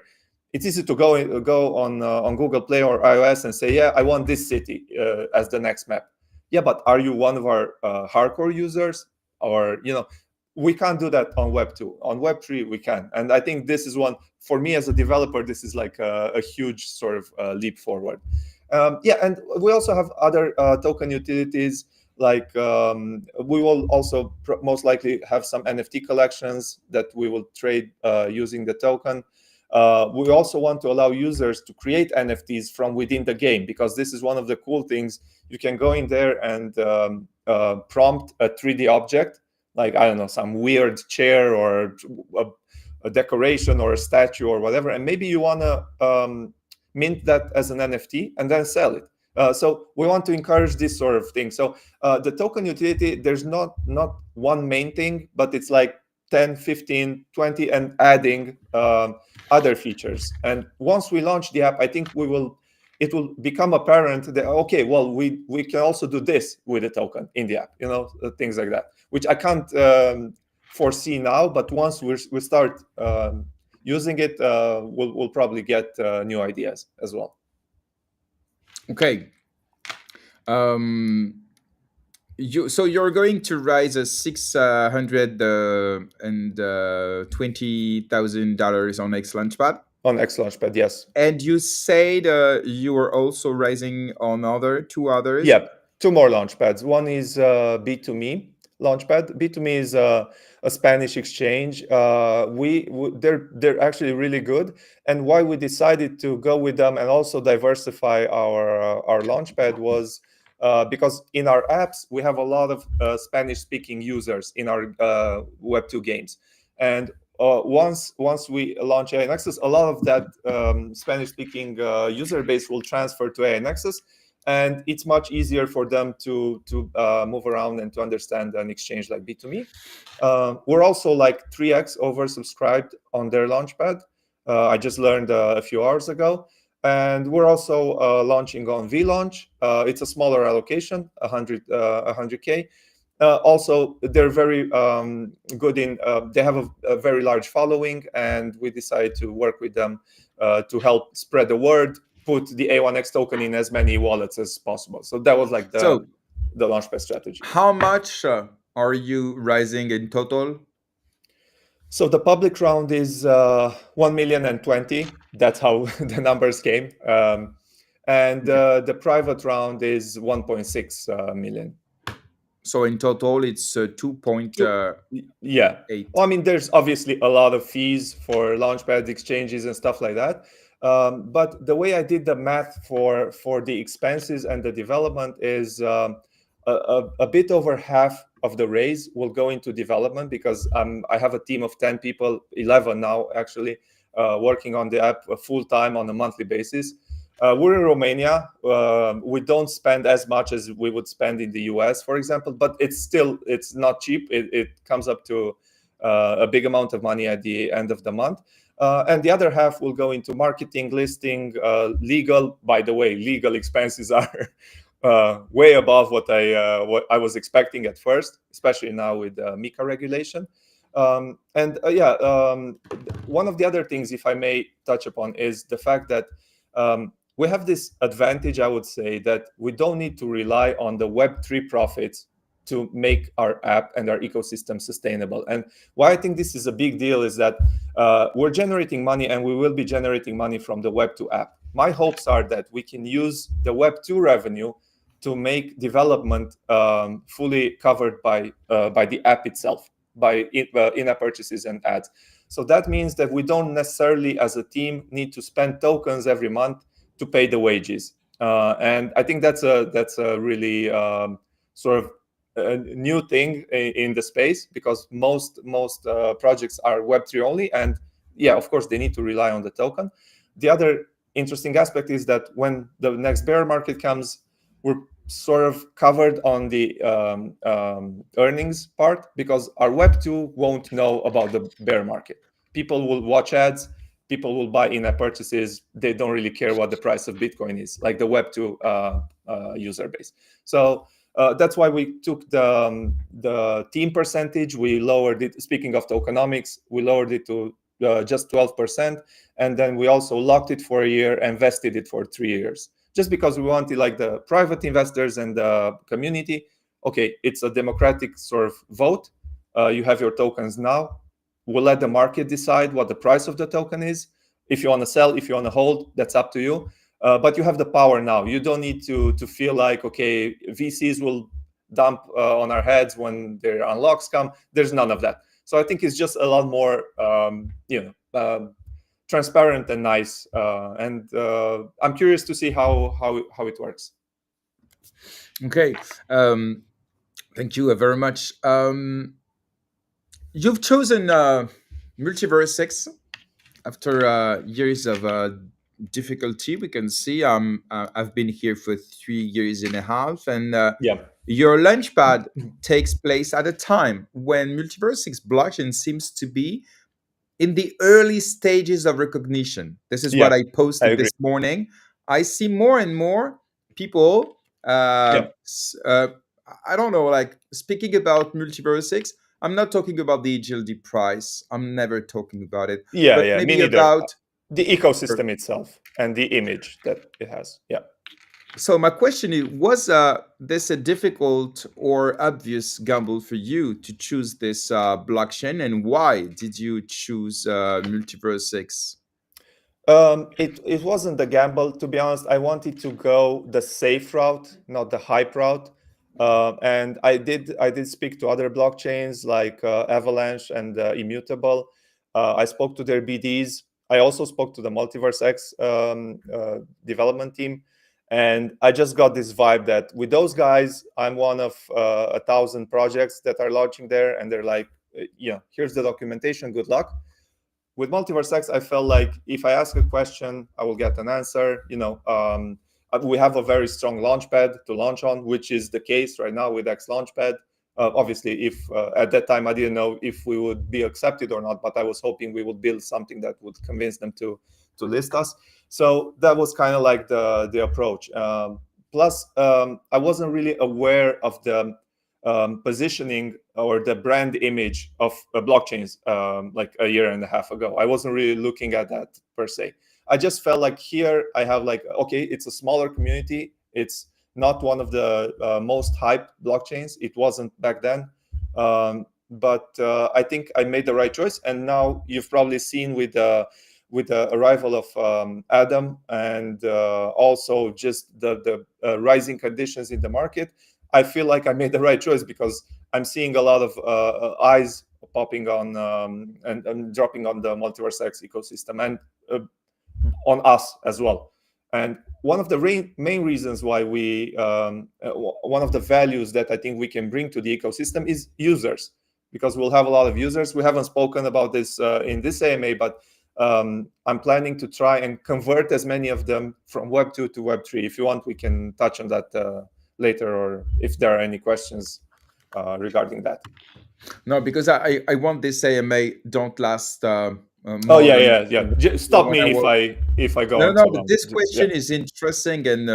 it's easy to go on Google Play or iOS and say, yeah, I want this city as the next map. Yeah, but are you one of our hardcore users? Or we can't do that on Web 2. On Web 3, we can. And I think this is one, for me as a developer, this is like a huge sort of leap forward. Yeah, and we also have other token utilities. Like we will also most likely have some NFT collections that we will trade using the token. We also want to allow users to create NFTs from within the game, because this is one of the cool things. You can go in there and prompt a 3D object, like, I don't know, some weird chair or a decoration or a statue or whatever, and maybe you want to mint that as an NFT and then sell it. So we want to encourage this sort of thing. So the token utility, there's not one main thing, but it's like 10, 15, 20, and adding other features. And once we launch the app, I think it will become apparent that, okay, well, we can also do this with a token in the app, things like that, which I can't foresee now, but once we start using it, we'll probably get new ideas as well.
Okay. So you're going to raise a $620,000 on Launchpad?
On xLaunchpad, yes.
And you said you were also raising on two others?
Yeah, two more launchpads. One is B2Me Launchpad. B2Me is a Spanish exchange. They're actually really good. And why we decided to go with them and also diversify our launchpad was because in our apps we have a lot of Spanish-speaking users in our Web2 games, and once we launch AI Nexus, a lot of that Spanish-speaking user base will transfer to AI Nexus. And it's much easier for them to move around and to understand an exchange like B2Me. We're also like 3x oversubscribed on their launchpad. I just learned a few hours ago. And we're also launching on VLaunch. It's a smaller allocation, 100K. Also, they're very good in, they have a very large following, and we decided to work with them to help spread the word, put the A1X token in as many wallets as possible. So that was like the launchpad strategy.
How much are you raising in total?
So the public round is 1,020,000. That's how the numbers came. And the private round is 1.6 million.
So in total, it's 2.8.
Yeah. Well, I mean, there's obviously a lot of fees for launchpad exchanges and stuff like that. But the way I did the math for the expenses and the development is a bit over half of the raise will go into development, because I have a team of 10 people, 11 now actually, working on the app full time on a monthly basis. We're in Romania. We don't spend as much as we would spend in the US, for example, but it's not cheap. It comes up to a big amount of money at the end of the month. And the other half will go into marketing, listing, legal. By the way, legal expenses are way above what I was expecting at first, especially now with MiCA regulation. One of the other things, if I may touch upon, is the fact that we have this advantage, I would say, that we don't need to rely on the Web3 profits to make our app and our ecosystem sustainable. And why I think this is a big deal is that we're generating money, and we will be generating money from the Web2 app. My hopes are that we can use the Web2 revenue to make development fully covered by the app itself, by in-app purchases and ads. So that means that we don't necessarily, as a team, need to spend tokens every month to pay the wages. And I think that's a really sort of a new thing in the space, because most projects are Web3 only, and yeah, of course, they need to rely on the token. The other interesting aspect is that when the next bear market comes, we're sort of covered on the earnings part, because our Web2 won't know about the bear market. People will watch ads, people will buy in-app purchases. They don't really care what the price of Bitcoin is, like the Web2 user base. So that's why we took the team percentage. We lowered it. Speaking of tokenomics, we lowered it to just 12%, and then we also locked it for a year and vested it for 3 years, just because we wanted like the private investors and the community. Okay, it's a democratic sort of vote. You have your tokens now. We'll let the market decide what the price of the token is. If you want to sell, if you want to hold, that's up to you. But you have the power now. You don't need to feel like, okay, VCs will dump on our heads when their unlocks come. There's none of that. So I think it's just a lot more, transparent and nice. And I'm curious to see how it works.
Okay. Thank you very much. You've chosen MultiversX after years of difficulty. We can see I've been here for 3 years and a half, and
Yeah.
your launchpad takes place at a time when MultiversX blockchain seems to be in the early stages of recognition. This is what
Yeah,
I
I
posted
agree.
this morning. I see more and more people.
Yeah.
I don't know, like speaking about MultiversX. I'm not talking about the GLD price. I'm never talking about it,
Yeah,
but
yeah, me
maybe
neither.
about.
The ecosystem itself and the image that it has. Yeah.
So my question is: was this a difficult or obvious gamble for you to choose this blockchain, and why did you choose MultiversX?
It wasn't a gamble, to be honest. I wanted to go the safe route, not the hype route. And I did speak to other blockchains like Avalanche and Immutable. I spoke to their BDs. I also spoke to the MultiversX development team, and I just got this vibe that with those guys, I'm one of 1,000 projects that are launching there, and they're like, here's the documentation. Good luck. With MultiversX, I felt like if I ask a question, I will get an answer. We have a very strong launchpad to launch on, which is the case right now with X Launchpad. Obviously, if at that time I didn't know if we would be accepted or not, but I was hoping we would build something that would convince them to list us. So that was kind of like the approach. Plus, I wasn't really aware of the positioning or the brand image of blockchains like a year and a half ago. I wasn't really looking at that per se. I just felt like here I have like, okay, it's a smaller community. It's not one of the most hyped blockchains. It wasn't back then. But I think I made the right choice. And now you've probably seen with the arrival of Adam and also just the rising conditions in the market, I feel like I made the right choice because I'm seeing a lot of eyes popping on and dropping on the MultiversX ecosystem and on us as well. And one of the main reasons why one of the values that I think we can bring to the ecosystem is users, because we'll have a lot of users. We haven't spoken about this in this AMA, but I'm planning to try and convert as many of them from Web 2 to Web 3. If you want, we can touch on that later, or if there are any questions regarding that.
No, because I want this AMA don't last
Oh
more
yeah,
than
yeah, yeah. Stop
one
me
hour.
if I go
No,
on
no,
too
but
long.
this
Yeah,
question is interesting, and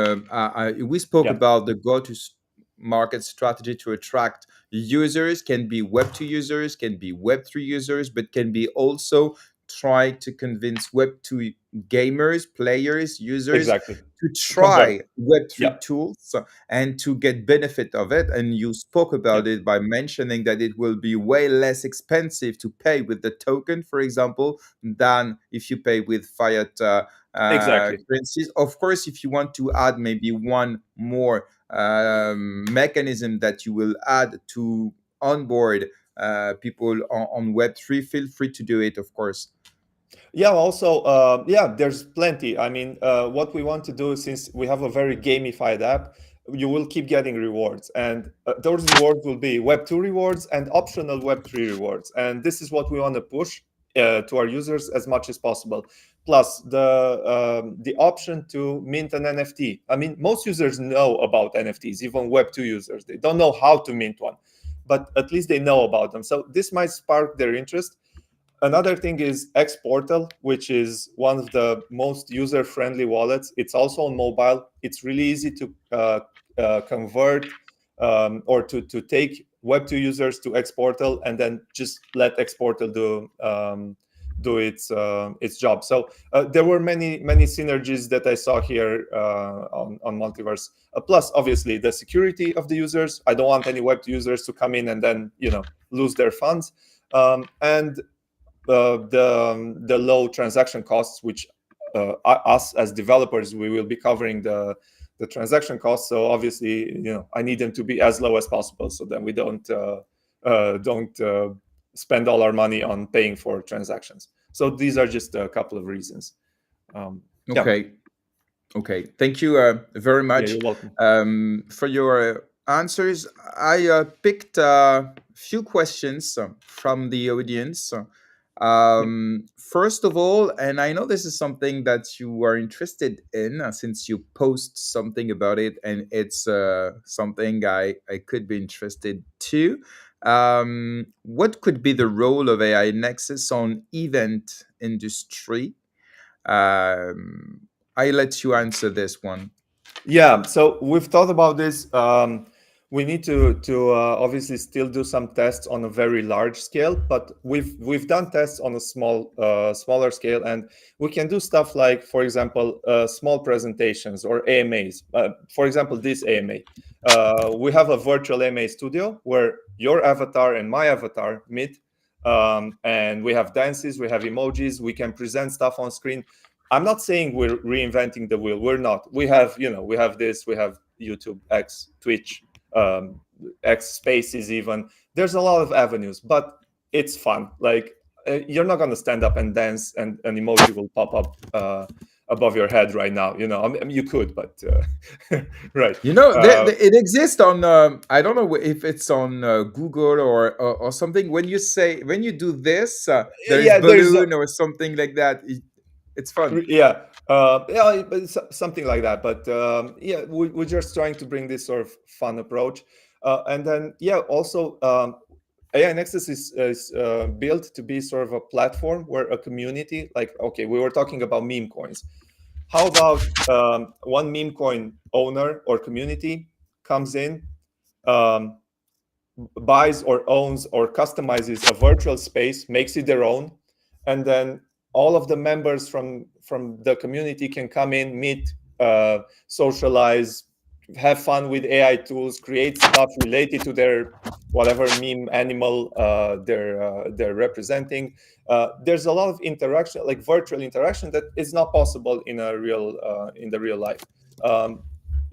we spoke
yeah,
about the go-to-market strategy to attract users. Can be Web2 users, can be Web3 users, but can be also try to convince Web2 gamers, players, users
exactly.
to
To convert.
try Web3
Yeah,
tools and to get benefit of it. And you spoke
yeah,
about it by mentioning that it will be way less expensive to pay with the token, for example, than if you pay with fiat
exactly.
currencies. Of course, if you want to add maybe one more mechanism that you will add to onboard people on Web3, feel free to do it, of course.
Yeah, also, yeah, there's plenty. I mean, what we want to do, since we have a very gamified app, you will keep getting rewards, and those rewards will be Web 2 rewards and optional Web 3 rewards. And this is what we want to push to our users as much as possible. Plus, the option to mint an NFT. I mean, most users know about NFTs, even Web 2 users. They don't know how to mint one, but at least they know about them. So this might spark their interest. Another thing is X Portal, which is one of the most user-friendly wallets. It's also on mobile. It's really easy to convert or to take Web2 users to X Portal and then just let X Portal do do its job. So there were many synergies that I saw here on Multiverse. Plus, obviously, the security of the users. I don't want any Web2 users to come in and then lose their funds. And the low transaction costs, which us as developers, we will be covering the transaction costs. So obviously, I need them to be as low as possible, so then we don't spend all our money on paying for transactions. So these are just a couple of reasons.
Okay. Okay. Thank you very
Yeah,
much
you're welcome.
for your answers. I picked a few questions from the audience. First of all, and I know this is something that you are interested in since you post something about it, and it's something I could be interested too. What could be the role of AI Nexus on event industry? I let you answer this one.
Yeah, so we've thought about this. We need to obviously still do some tests on a very large scale, but we've done tests on a smaller scale, and we can do stuff like, for example, small presentations or AMAs. For example, this AMA, we have a virtual AMA studio where your avatar and my avatar meet, and we have dances, we have emojis, we can present stuff on screen. I'm not saying we're reinventing the wheel. We're not. We have, we have this. We have YouTube, X, Twitch, X Spaces. Even there's a lot of avenues, but it's fun. Like you're not gonna stand up and dance, and an emoji will pop up above your head right now. I mean, you could, but right.
It exists on. I don't know if it's on Google or something. When you do this, there is
Yeah, there's
balloon or something like that. It's fun.
Yeah, but something like that. But yeah, we're just trying to bring this sort of fun approach, and then yeah, also AI Nexus is built to be sort of a platform where a community, like okay, we were talking about meme coins. How about one meme coin owner or community comes in, um, buys or owns or customizes a virtual space, makes it their own, and then all of the members from the community can come in, meet, socialize, have fun with AI tools, create stuff related to their whatever meme animal they're representing. There's a lot of interaction, like virtual interaction, that is not possible in the real life.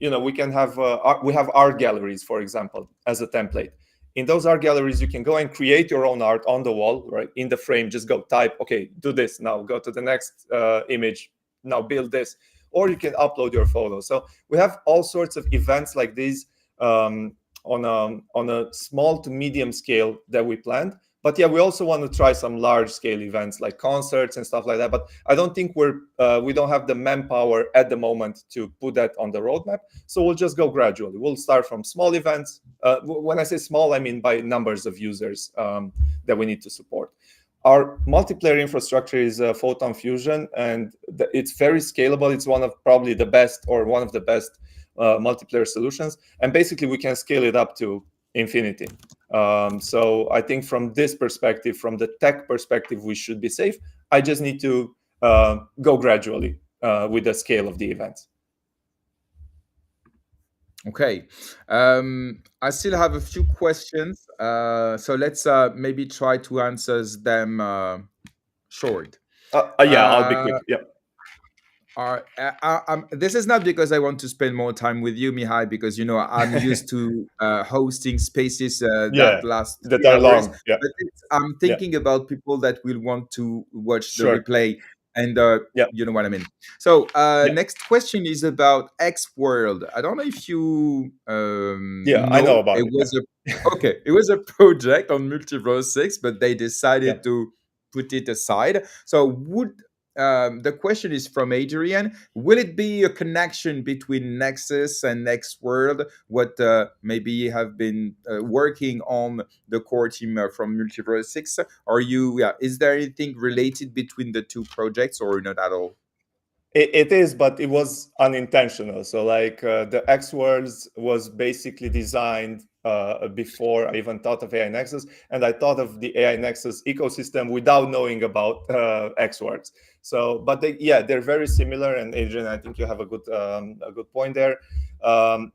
We can have we have art galleries, for example, as a template. In those art galleries, you can go and create your own art on the wall, right? In the frame, just go type, okay, do this now, go to the next image, now build this, or you can upload your photos. So we have all sorts of events like these on a small to medium scale that we planned. But yeah, we also want to try some large scale events like concerts and stuff like that. But I don't think we don't have the manpower at the moment to put that on the roadmap. So we'll just go gradually. We'll start from small events. When I say small, I mean by numbers of users that we need to support. Our multiplayer infrastructure is Photon Fusion, and it's very scalable. It's probably the best, or one of the best multiplayer solutions. And basically, we can scale it up to infinity. So I think from this perspective, from the tech perspective, we should be safe. I just need to go gradually with the scale of the events.
Okay. I still have a few questions. So let's maybe try to answer them short.
Yeah, I'll be quick. Yeah.
This is not because I want to spend more time with you, Mihai, because I'm used to hosting spaces that
Yeah,
last
that
three
are
hours.
long. Yeah.
But I'm
Yeah.
thinking about people that will want to watch the
Sure.
replay, and
Yeah.
you know what I mean. So
Yeah.
next question is about xWorld. I don't know if you
Yeah, I know
know.
about
It
it.
was
Yeah.
okay. It was a project on MultiversX, but they
Yeah.
decided to put it aside. So the question is from Adrian. Will it be a connection between Nexus and xWorld? What maybe you have been working on the core team from MultiversX? Is there anything related between the two projects or not at all?
It is, but it was unintentional. So like the xWorlds was basically designed before I even thought of AI Nexus, and I thought of the AI Nexus ecosystem without knowing about xWorld. So, but they're very similar. And Adrian, I think you have a good point there.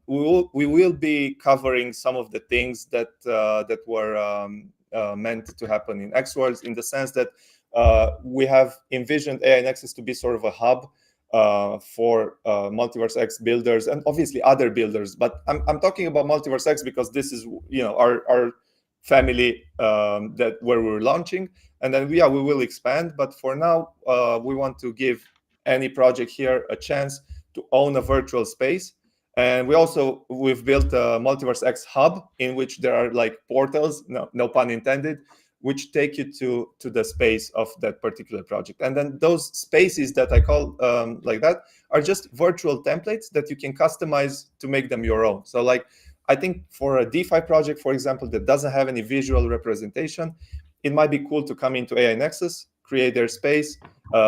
We will be covering some of the things that were meant to happen in xWorld, in the sense that we have envisioned AI Nexus to be sort of a hub for MultiversX builders and obviously other builders. But I'm talking about MultiversX because this is our family that where we're launching, and then we will expand. But for now, we want to give any project here a chance to own a virtual space. And we've built a MultiversX hub in which there are like portals, no pun intended, which take you to the space of that particular project. And then those spaces that I call like that are just virtual templates that you can customize to make them your own. So like, I think for a DeFi project, for example, that doesn't have any visual representation, it might be cool to come into AI Nexus, create their space,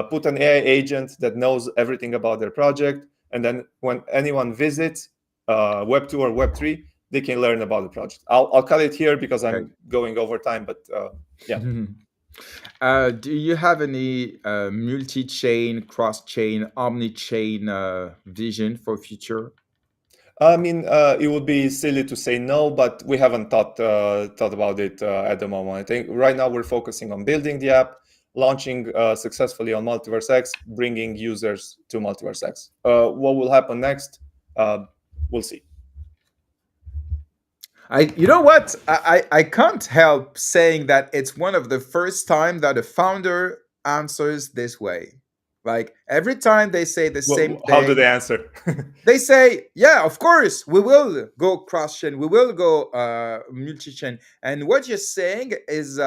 put an AI agent that knows everything about their project, and then when anyone visits Web 2 or Web 3, they can learn about the project. I'll cut it here because
Okay.
I'm going over time, but yeah.
Do you have any multi-chain, cross-chain, omni-chain vision for future?
I mean, it would be silly to say no, but we haven't thought about it at the moment. I think right now we're focusing on building the app, launching successfully on MultiversX, bringing users to MultiversX. What will happen next? We'll see.
You know what? I can't help saying that it's one of the first time that a founder answers this way. Like every time they say the same
How do they
thing,
answer?
they say, "Yeah, of course, we will go cross chain, we will go multi chain." And what you're saying is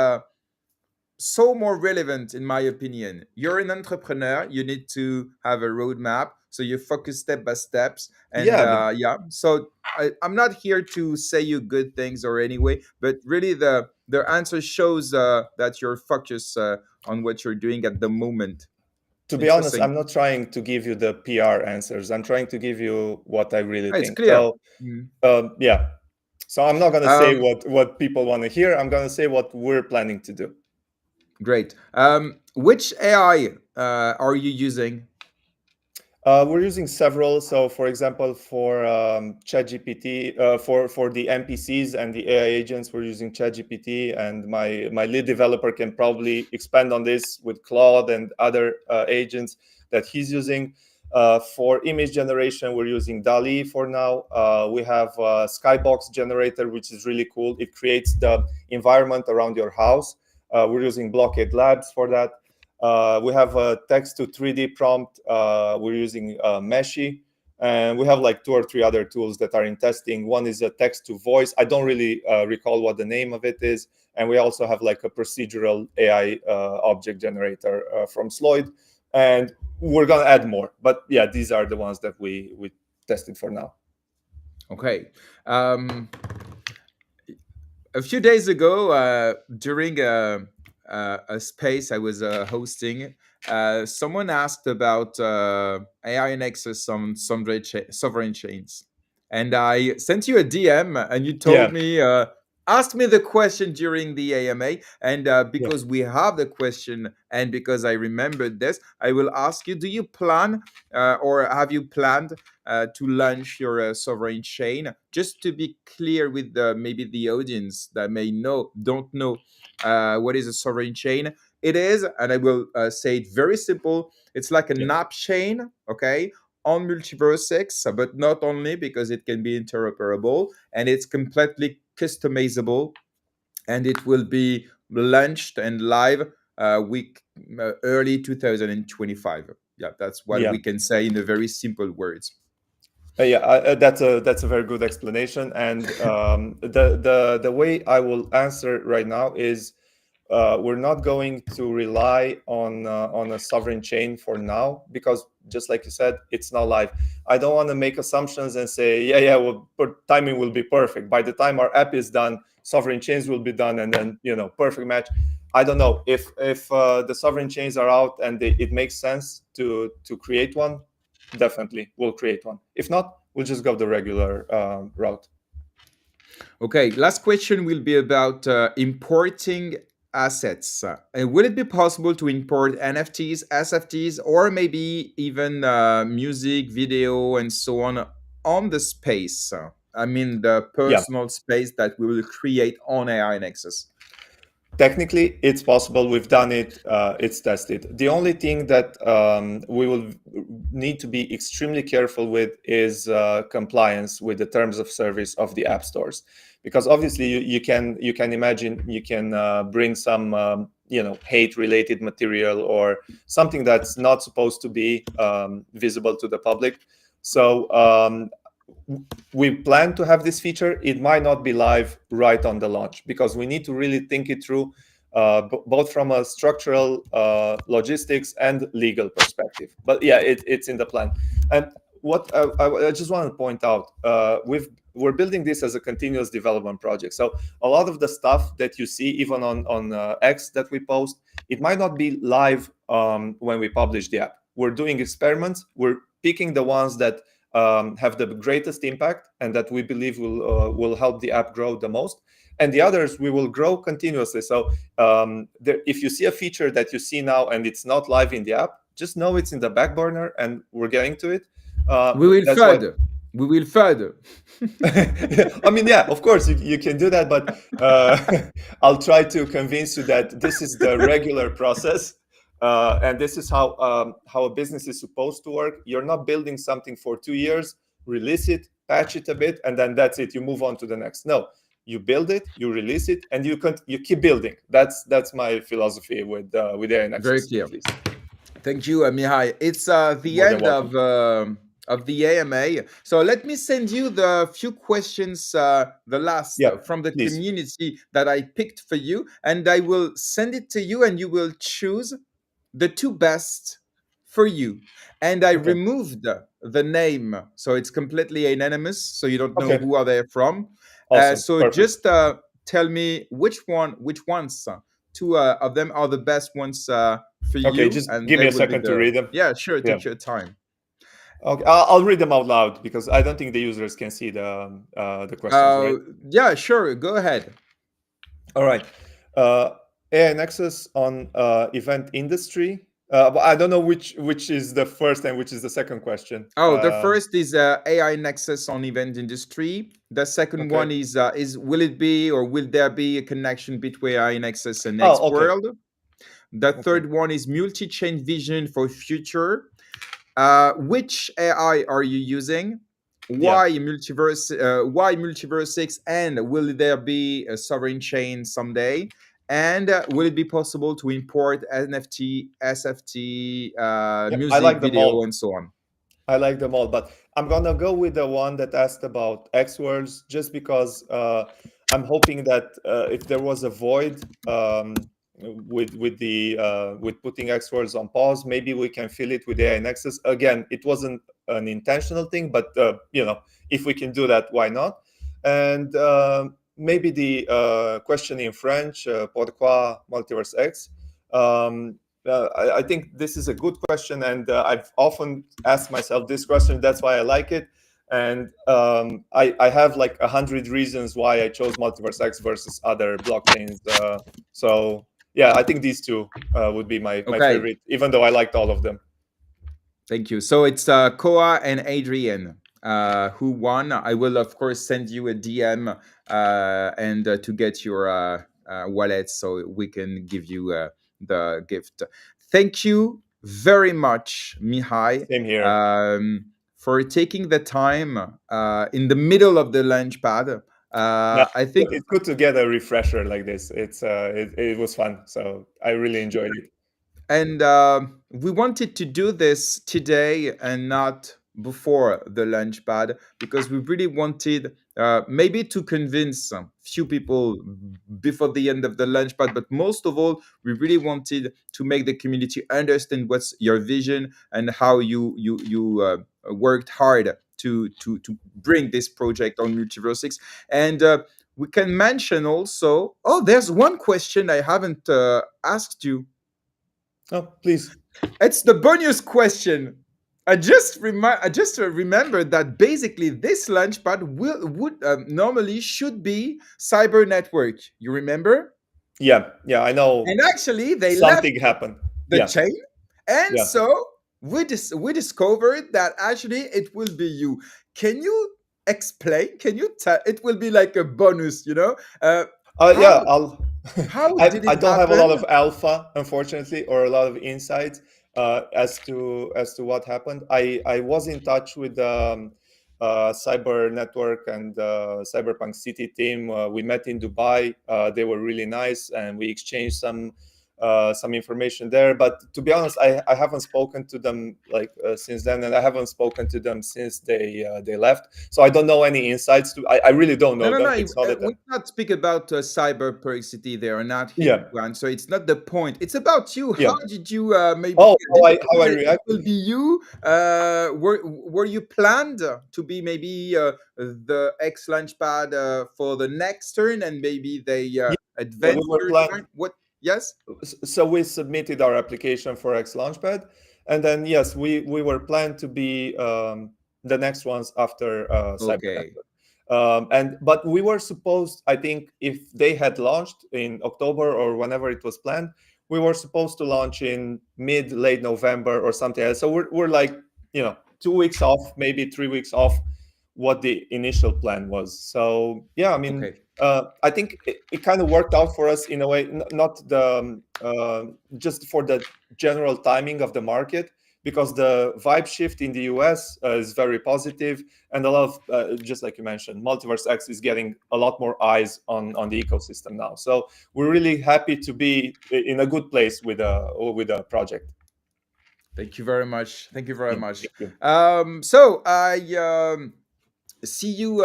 so more relevant in my opinion. You're an entrepreneur, you need to have a roadmap, so you focus step by steps. And
Yeah,
yeah, so I'm not here to say you good things or anyway, but really the answer shows that you're focused on what you're doing at the moment.
to be honest,
Interesting.
I'm not trying to give you the PR answers. I'm trying to give you what I really
It's
think.
clear.
So
Mm.
yeah, so I'm not going to say
um,
what people want to hear. I'm going to say what we're planning to do.
Great. Which AI are you using?
We're using several. So, for example, for ChatGPT, for the NPCs and the AI agents, we're using ChatGPT, and my lead developer can probably expand on this with Claude and other agents that he's using. For image generation, we're using DALL-E for now. We have Skybox generator, which is really cool. It creates the environment around your house. We're using Blockade Labs for that. We have a text to 3D prompt. We're using Meshy. And we have like two or three other tools that are in testing. One is a text to voice. I don't really recall what the name of it is. And we also have like a procedural AI object generator from Sloyd. And we're going to add more. But yeah, these are the ones that we tested for now.
Okay. A few days ago, during a space I was hosting, someone asked about AI Nexus on sovereign chains, and I sent you a DM, and you told
Yeah.
me, ask me the question during the AMA, and
Yeah.
because we have the question, and because I remembered this, I will ask you: do you plan, or have you planned? To launch your sovereign chain. Just to be clear with maybe the audience that don't know what is a sovereign chain. It is, and I will say it very simple. It's like a
Yeah.
NAP chain, okay, on MultiversX, but not only because it can be interoperable and it's completely customizable, and it will be launched and live week early 2025. Yeah, that's what
Yeah.
we can say in a very simple words.
That's a very good explanation, and the way I will answer right now is we're not going to rely on a sovereign chain for now because, just like you said, it's not live. I don't want to make assumptions and say, well, timing will be perfect. By the time our app is done, sovereign chains will be done, and then perfect match. I don't know if the sovereign chains are out and it makes sense to create one. Definitely, we'll create one. If not, we'll just go the regular route.
Okay, last question will be about importing assets. Will it be possible to import NFTs, SFTs, or maybe even music, video, and so on the space? I mean, the
Yeah.
personal space that we will create on AI Nexus.
Technically, it's possible. We've done it. It's tested. The only thing that we will need to be extremely careful with is compliance with the terms of service of the app stores, because obviously you can imagine you can bring some hate related material or something that's not supposed to be visible to the public. So we plan to have this feature. It might not be live right on the launch because we need to really think it through, both from a structural, logistics, and legal perspective. But yeah, it's in the plan. And what I just want to point out, we're building this as a continuous development project. So a lot of the stuff that you see, even on X that we post, it might not be live when we publish the app. We're doing experiments. We're picking the ones that have the greatest impact and that we believe will help the app grow the most, and the others we will grow continuously. So if you see a feature that you see now and it's not live in the app, just know it's in the back burner and we're getting to it.
We will
That's why.
further. We will further.
I mean, yeah, of course you can do that, but I'll try to convince you that this is the regular process, and this is how a business is supposed to work. You're not building something for 2 years, release it, patch it a bit, and then that's it. You move on to the next. No, you build it, you release it, and you keep building. That's my philosophy with AI
Very
Nexus,
clear.
at least.
Thank you, Mihai. It's the
More than
end
welcome.
of the AMA. So let me send you the few questions, the last
Yeah,
from the
please.
community that I picked for you, and I will send it to you, and you will choose the two best for you. And I
Okay.
removed the name, so it's completely anonymous, so you don't know
Okay.
who are they from.
Awesome.
So
Perfect.
just tell me which ones, two of them are the best ones for
Okay,
you,
just
and
give
they
me a
will be
second to
the
read them.
yeah. Sure,
Yeah.
take your time.
Okay, I'll read them out loud because I don't think the users can see the questions,
Uh,
right?
yeah, sure. Go ahead.
All right. Uh, AI Nexus on event industry. But I don't know which is the first and which is the second question.
Oh, the first is AI Nexus on event industry. The second
Okay.
one is will it be or will there be a connection between AI Nexus and
Oh, okay.
xWorld? The
Okay.
third one is multi-chain vision for future. Which AI are you using?
Yeah.
Why MultiversX? And will there be a sovereign chain someday? And will it be possible to import NFT, SFT,
Yeah. I
music,
like them
video,
all.
and so on?
I like them all, but I'm gonna go with the one that asked about xWorlds, just because I'm hoping that if there was a void with putting xWorlds on pause, maybe we can fill it with AI Nexus. Again, it wasn't an intentional thing, but if we can do that, why not? And maybe the question in French, pourquoi MultiversX? I think this is a good question, and I've often asked myself this question. That's why I like it, and I have like 100 reasons why I chose Multiverse X versus other blockchains. So yeah, I think these two would be my
Okay,
favorite, even though I liked all of them.
thank you. So it's Koa and Adrian who won. I will, of course, send you a DM and to get your wallet so we can give you the gift. Thank you very much, Mihai,
Same here.
um, for taking the time in the middle of the launchpad.
No,
I think
it's good to get a refresher like this. It was fun, so I really enjoyed it.
and we wanted to do this today and not before the launchpad because we really wanted maybe to convince a few people before the end of the launchpad, but most of all, we really wanted to make the community understand what's your vision and how you worked hard to bring this project on Multiverse. And we can mention also, oh, there's one question I haven't asked you.
Oh, please.
It's the bonus question. I just remembered that basically this launchpad would normally should be cyber network. You remember?
Yeah, I know.
And actually, they left
Something happened.
the
Yeah,
chain, and
yeah.
so we discovered that actually it will be you. Can you explain? Can you tell? It will be like a bonus, you know. How
Yeah, I'll.
how
I
did
I
it
don't have a lot
happen?
of alpha, unfortunately, or a lot of insights as to what happened. I was in touch with Cyber Network and Cyberpunk City team. We met in Dubai. They were really nice, and we exchanged some information there. But to be honest, I haven't spoken to them like since then, and I haven't spoken to them since they left. So I don't know any insights. I really don't
No,
know
no, no.
them. It's not that.
We not speak about cyber pericity. They are not here
Yeah,
to answer. It's not the point. It's about you. How
yeah.
did you maybe
Oh,
did you
how
know
I
that it
reacted.
will be you? Were you planned to be maybe the X launchpad for the next turn, and maybe they
Yeah, we
advance
were
your
planning.
time? What? Yes.
So we submitted our application for X Launchpad, and then yes, we were planned to be the next ones after Cybernet.
Okay.
And but we were supposed, I think, if they had launched in October or whenever it was planned, we were supposed to launch in mid late November or something else. So we're like 2 weeks off, maybe 3 weeks off what the initial plan was. So yeah, I mean,
Okay.
I think it kind of worked out for us in a way, not the just for the general timing of the market, because the vibe shift in the US is very positive, and a lot of just like you mentioned, MultiversX is getting a lot more eyes on the ecosystem now. So we're really happy to be in a good place with a project.
Thank you very much. Thank you very much.
Thank you.
So I see you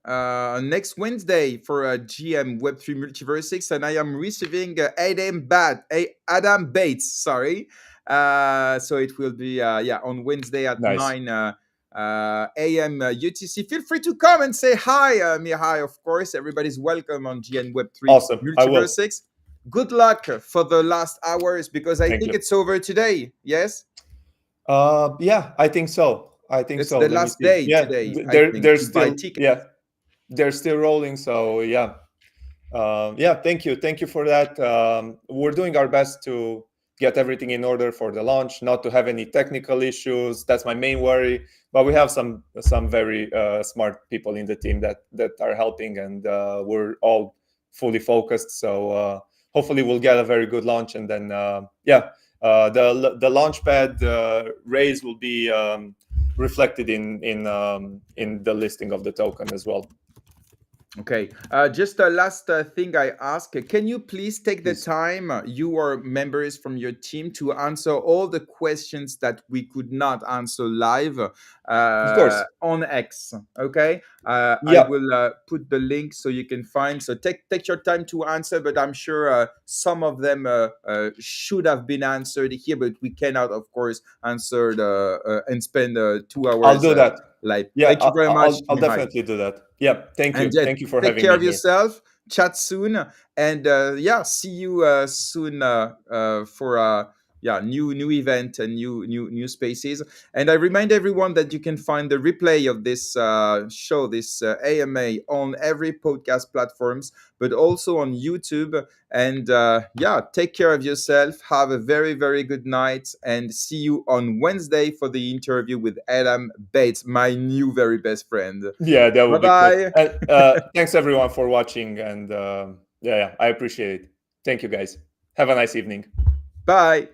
next Wednesday for GM Web3 MultiversX, and I am receiving Adam Bates. Sorry. So it will be on Wednesday at
Nice.
9 a.m. UTC. Feel free to come and say hi, Mihai. Of course, everybody's welcome on GM Web3
Awesome. I will.
MultiversX. Good luck for the last hours because I
Thank
think
you.
it's over today. Yes,
Yeah, I think so. I think
it's
so.
the
Let me
last
see.
day
Yeah,
today. I think
they're
to buy
still,
tickets.
yeah, they're still rolling. So yeah, yeah. Thank you for that. We're doing our best to get everything in order for the launch, not to have any technical issues. That's my main worry. But we have some very smart people in the team that are helping, and we're all fully focused. So hopefully we'll get a very good launch, and then yeah, the launchpad raise will be reflected in the listing of the token as well.
Okay. Just a last thing I ask. Can you please take the
Please.
time, you or members from your team, to answer all the questions that we could not answer live
Of course.
on X? Okay. I
Yeah,
will put the link so you can find. So take your time to answer, but I'm sure some of them should have been answered here, but we cannot, of course, answer and spend two
I'll
hours
do that.
live.
Yeah,
Thank you very much,
I'll
Mihai.
definitely do that. Yeah, thank
And
you. Thank you for
take
having
care
me
of
here.
yourself. Chat soon, and see you soon for new event and new spaces. And I remind everyone that you can find the replay of this show, this AMA, on every podcast platforms, but also on YouTube. And take care of yourself. Have a very good night, and see you on Wednesday for the interview with Adam Bates, my new very best friend.
Yeah, that
Bye
would be cool.
bye.
And thanks everyone for watching. And yeah, I appreciate it. Thank you guys. Have a nice evening.
Bye.